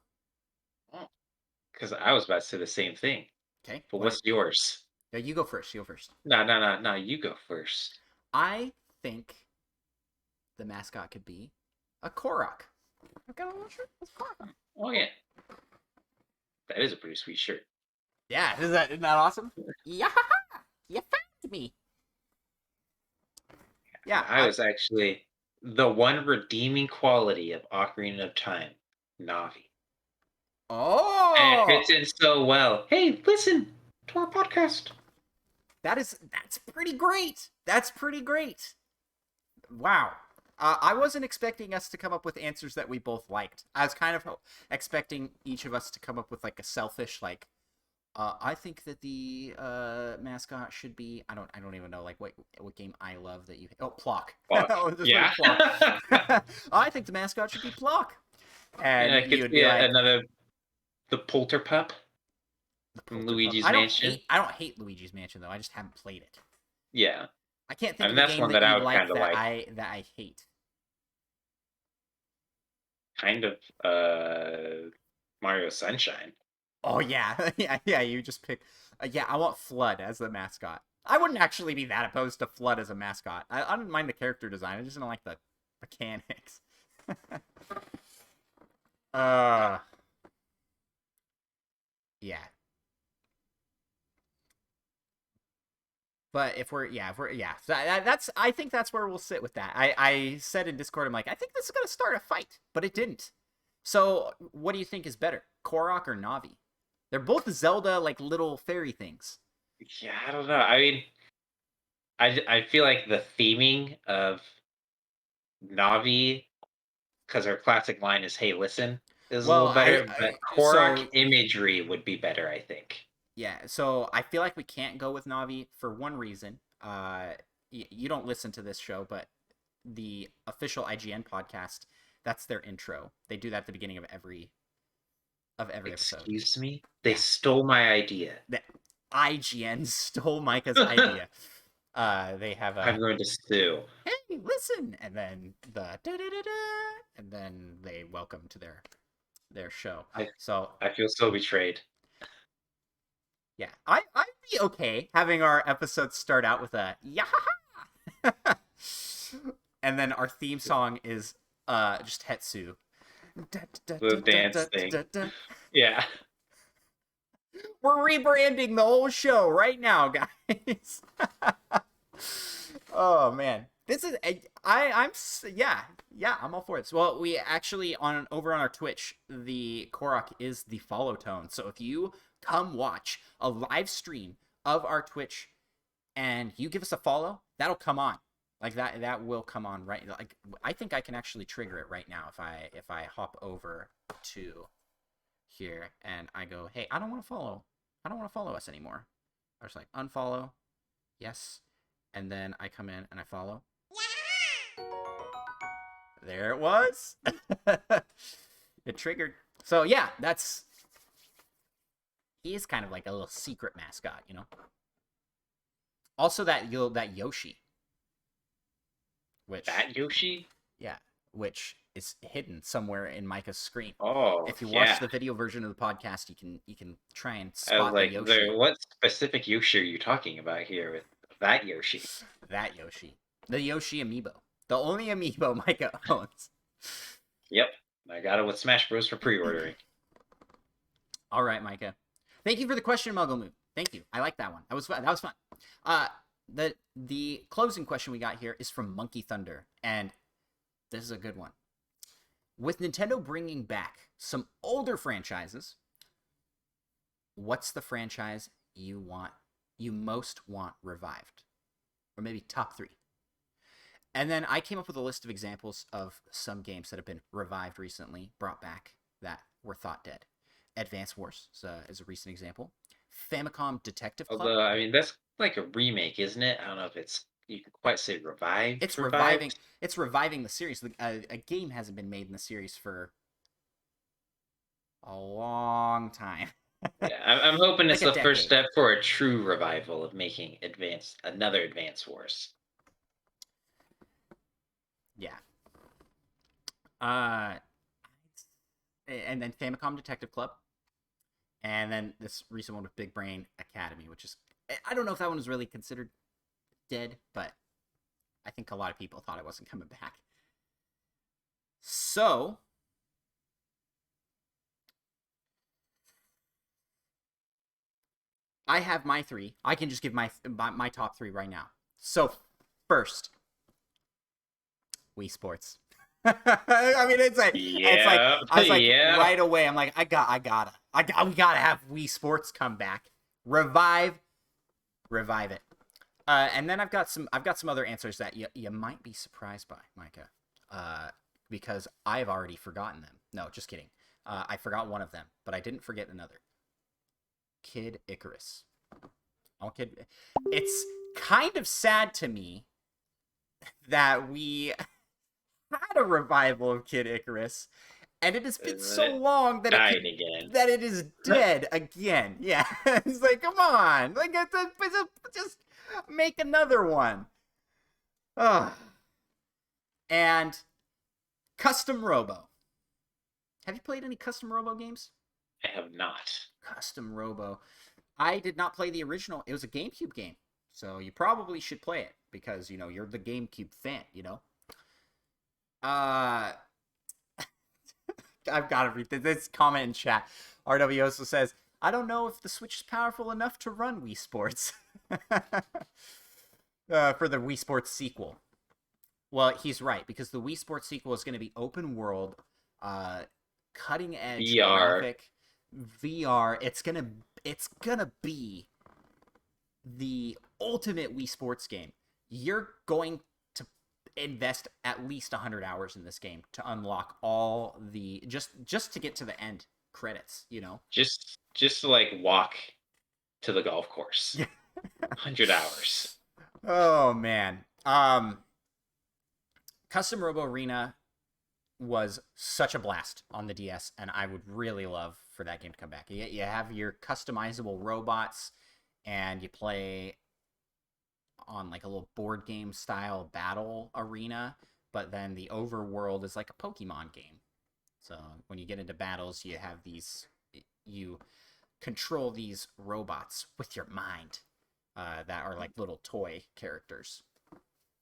Because I was about to say the same thing.
Okay.
But what's yours?
No, you go first. You go first.
No. You go first.
I think the mascot could be a Korok. I've got a little shirt. It's Korok.
Oh, yeah. That is a pretty sweet shirt.
Yeah, isn't that awesome? Yeah, you found me. Yeah,
I was actually the one redeeming quality of Ocarina of Time, Navi.
Oh,
and it fits in so well. Hey, listen to our podcast.
That's pretty great. That's pretty great. Wow. I wasn't expecting us to come up with answers that we both liked. I was kind of expecting each of us to come up with like a selfish, like, I think that the mascot should be. I don't even know like what game I love that you. Oh, Plock.
Yeah.
Plock. I think the mascot should be Plock. And
you'd be like, another the Polterpup from Luigi's Mansion.
I don't hate Luigi's Mansion though. I just haven't played it.
Yeah.
I can't think of a game that you like that I hate.
Kind of Mario Sunshine.
Oh yeah. yeah, you just pick yeah, I want Flood as the mascot. I wouldn't actually be that opposed to Flood as a mascot. I didn't mind the character design. I just don't like the mechanics. Yeah. But if we're that's I think that's where we'll sit with that. I said in Discord, I'm like, I think this is gonna start a fight, but it didn't. So what do you think is better, Korok or Navi? They're both Zelda like little fairy things.
Yeah, I don't know. I mean, I feel like the theming of Navi, because her classic line is "Hey, listen," is a little better. But Korok imagery would be better, I think.
Yeah, so I feel like we can't go with Navi for one reason. You don't listen to this show, but the official IGN podcast, that's their intro. They do that at the beginning of every episode.
Excuse me? They stole my idea.
The IGN stole Micah's idea. They have a...
I'm going to sue.
Hey, listen! And then the da-da-da-da, and then they welcome to their show. I
feel so betrayed.
Yeah, I'd be okay having our episodes start out with a yahaha, and then our theme song is just Hetsu.
The dance thing. Yeah.
We're rebranding the whole show right now, guys. Oh man, this is I'm all for this. Well, we actually over on our Twitch, the Korok is the follow tone. So if you come watch a live stream of our Twitch and you give us a follow, that'll come on. Like that will come on right. Like I think I can actually trigger it right now if I hop over to here and I go, hey, I don't want to follow us anymore. I was like, unfollow, yes, and then I come in and I follow. There it was. It triggered. So yeah, he is kind of like a little secret mascot, you know. Also that Yoshi.
That Yoshi?
Yeah, which is hidden somewhere in Micah's screen.
Oh,
if you watch the video version of the podcast, you can try and spot the Yoshi.
What specific Yoshi are you talking about here with that Yoshi?
That Yoshi. The Yoshi amiibo. The only amiibo Micah owns.
Yep. I got it with Smash Bros. For pre-ordering.
All right, Micah. Thank you for the question, Mugglemoo. Thank you. I like that one. That was fun. The closing question we got here is from Monkey Thunder, and this is a good one. With Nintendo bringing back some older franchises, what's the franchise you most want revived? Or maybe top 3. And then I came up with a list of examples of some games that have been revived recently, brought back. that were thought dead. Advance Wars is a recent example. Famicom Detective Club.
Although, I mean, that's like a remake, isn't it? I don't know if you can quite say
It's reviving.
revived.
It's reviving the series. A game hasn't been made in the series for a long time.
Yeah, I'm hoping it's
Like a
the first
decade.
step for a true revival of making another Advance Wars.
Yeah. Uh, and then Famicom Detective Club, and then this recent one with Big Brain Academy, which is, I don't know if that one was really considered dead, but I think a lot of people thought it wasn't coming back. So I have my three. I can just give my top three right now. So first, Wii Sports. I mean, it's like
Yeah,
I was like
yeah.
right away. I'm like, we gotta have Wii Sports come back, revive it. And then I've got some other answers that you might be surprised by, Micah, because I've already forgotten them. No, just kidding. I forgot one of them, but I didn't forget another. Kid Icarus. Oh, kid. It's kind of sad to me that we had a revival of Kid Icarus, and it has been so
It
long that
died again.
it is dead again. Yeah, it's like, come on, like just make another one. Ugh. And Custom Robo. Have you played any Custom Robo games?
I have not.
Custom Robo. I did not play the original. It was a GameCube game, so you probably should play it because you're the GameCube fan. Uh, I've got to read this comment in chat. RW also says, I don't know if the Switch is powerful enough to run Wii Sports. For the Wii Sports sequel. Well, he's right, because the Wii Sports sequel is going to be open world, cutting edge
VR.
graphic, VR. It's gonna be the ultimate Wii Sports game. You're going to invest at least 100 hours in this game to unlock all the just to get to the end credits.
Just to like walk to the golf course. 100 hours.
Oh man. Custom Robo Arena was such a blast on the DS, and I would really love for that game to come back. You have your customizable robots, and you play on like a little board game style battle arena, but then the overworld is like a Pokemon game. So when you get into battles, you control these robots with your mind, that are like little toy characters.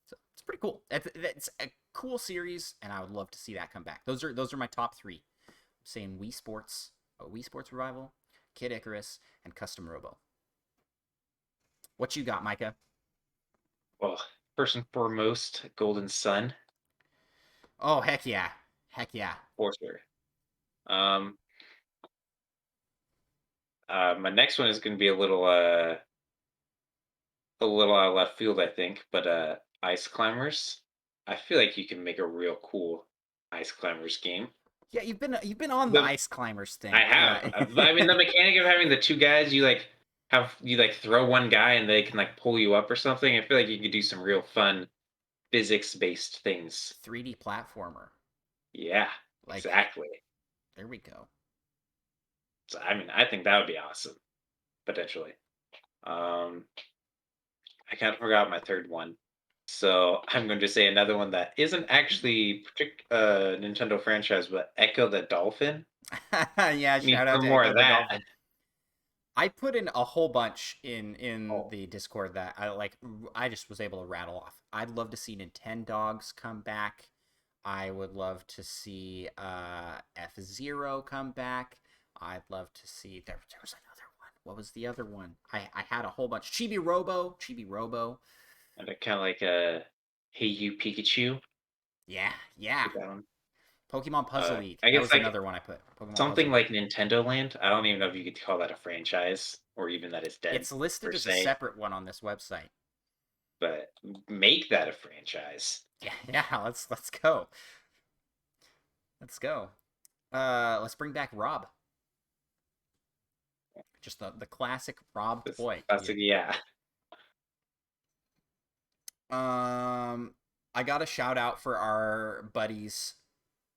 So it's pretty cool. It's a cool series, and I would love to see that come back. Those are my top three. I'm saying Wii Sports Revival, Kid Icarus, and Custom Robo. What you got, Micah?
Well, first and foremost, Golden Sun.
Oh, heck yeah. Heck yeah.
For sure. Um, my next one is going to be a little out of left field, I think, but Ice Climbers. I feel like you can make a real cool Ice Climbers game.
Yeah, you've been on the
The
Ice Climbers
I
thing.
have.
Yeah.
I mean, the mechanic of having the two guys, you like throw one guy and they can like pull you up or something. I feel like you could do some real fun physics based things.
3D platformer.
Yeah,
Like,
exactly.
there we go.
So I mean, I think that would be awesome, potentially. Um, I kind of forgot my third one. So I'm going to say another one that isn't actually Nintendo franchise, but Echo the Dolphin.
Yeah,
Need
shout out
some
to
more
Echo
of
the
that.
Dolphin. I put in a whole bunch in
Oh,
the Discord that I just was able to rattle off. I'd love to see Nintendogs come back. I would love to see F-Zero come back. I'd love to see there was another one. What was the other one? I had a whole bunch. Chibi Robo.
and kind of like Hey You Pikachu.
Yeah, yeah.
Get that one.
Pokemon Puzzle League.
I
That
guess
was
like
another one I put. Pokemon
something
Puzzle League.
like Nintendo Land. I don't even know if you could call that a franchise or even that it's dead
It's
per
listed as a
se,
separate one on this website.
but make that a franchise.
Yeah, yeah. Let's go. Let's go. Let's bring back Rob. Just the classic Rob toy.
Classic, yeah.
I got a shout out for our buddies,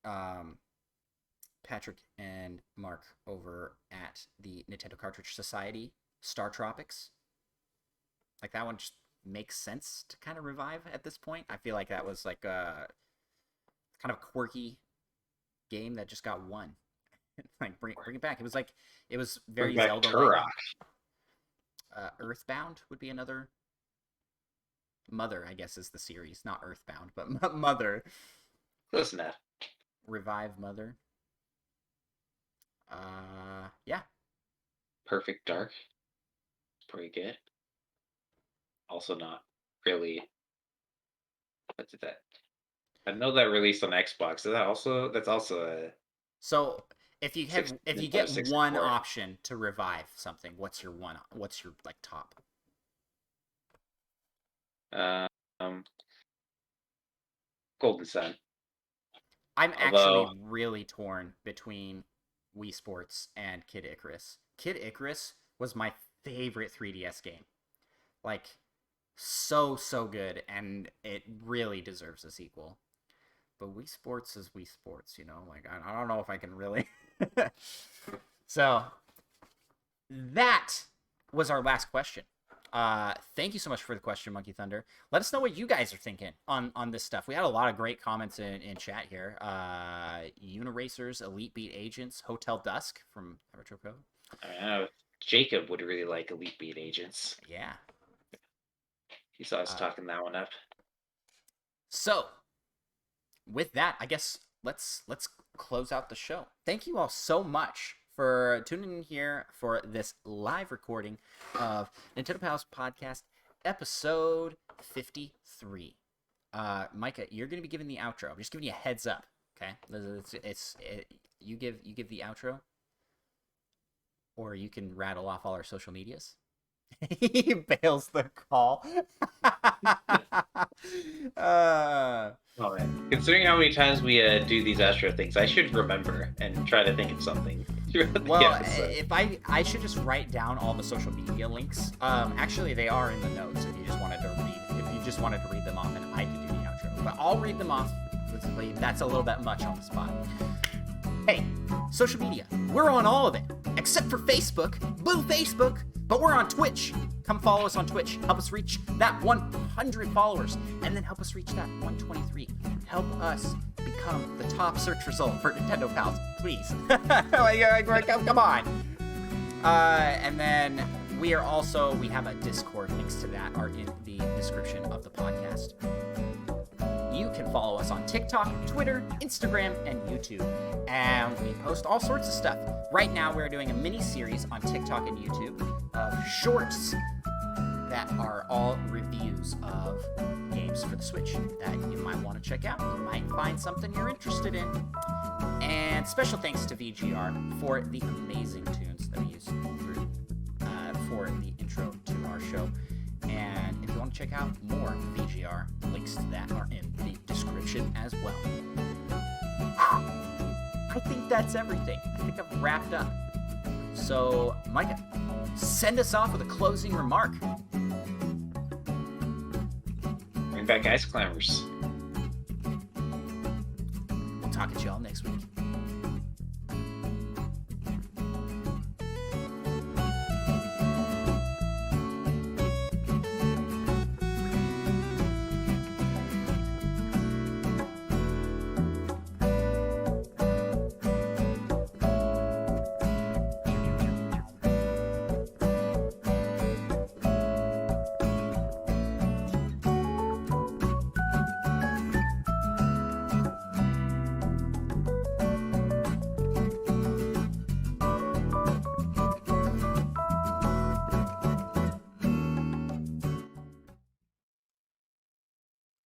Patrick and Mark over at the Nintendo Cartridge Society, Star Tropics. Like, that one just makes sense to kind of revive at this point. I feel like that was like a kind of quirky game that just got one. Like, bring it back. It was very Zelda-like. Earthbound would be another. Mother, I guess, is the series, not Earthbound, but Mother.
Close enough.
Revive Mother. Yeah.
Perfect Dark. Pretty good. Also not really. What did that? I know that released on Xbox. That's also a.
So if you get one option to revive something, what's your like top?
Golden Sun.
I'm actually really torn between Wii Sports and Kid Icarus. Kid Icarus was my favorite 3DS game. Like, so good, and it really deserves a sequel. But Wii Sports is Wii Sports, you know? Like, I don't know if I can really... So, that was our last question. Thank you so much for the question, Monkey Thunder. Let us know what you guys are thinking on this stuff. We had a lot of great comments in chat here. Uniracers, Elite Beat Agents, Hotel Dusk from Retro Code.
Jacob would really like Elite Beat Agents.
Yeah.
He saw us talking that one up.
So, with that, I guess let's close out the show. Thank you all so much for tuning in here for this live recording of Nintendo Pals Podcast, episode 53. Micah, you're going to be giving the outro. I'm just giving you a heads up, okay? You give the outro, or you can rattle off all our social medias. He bails the call.
Oh, man. Considering how many times we do these Astro things, I should remember and try to think of something.
Well, if I should just write down all the social media links. Actually, they are in the notes. If you just wanted to read them off, and I could do the outro, but I'll read them off. That's a little bit much on the spot. Hey, social media. We're on all of it, except for Facebook. Boo, Facebook. But we're on Twitch. Come follow us on Twitch. Help us reach that 100 followers. And then help us reach that 123. Help us become the top search result for Nintendo Pals, please. Come on. And then we have a Discord. Links to that are in the description of the podcast. You can follow us on TikTok, Twitter, Instagram, and YouTube. And we post all sorts of stuff. Right now, we're doing a mini-series on TikTok and YouTube of shorts that are all reviews of games for the Switch that you might want to check out. You might find something you're interested in. And special thanks to VGR for the amazing tunes that we use for the intro to our show. And if you want to check out more VGR, links to that are in the description as well. I think that's everything. I think I've wrapped up. So, Micah, send us off with a closing remark.
Bring back Ice Climbers.
We'll talk to y'all next week.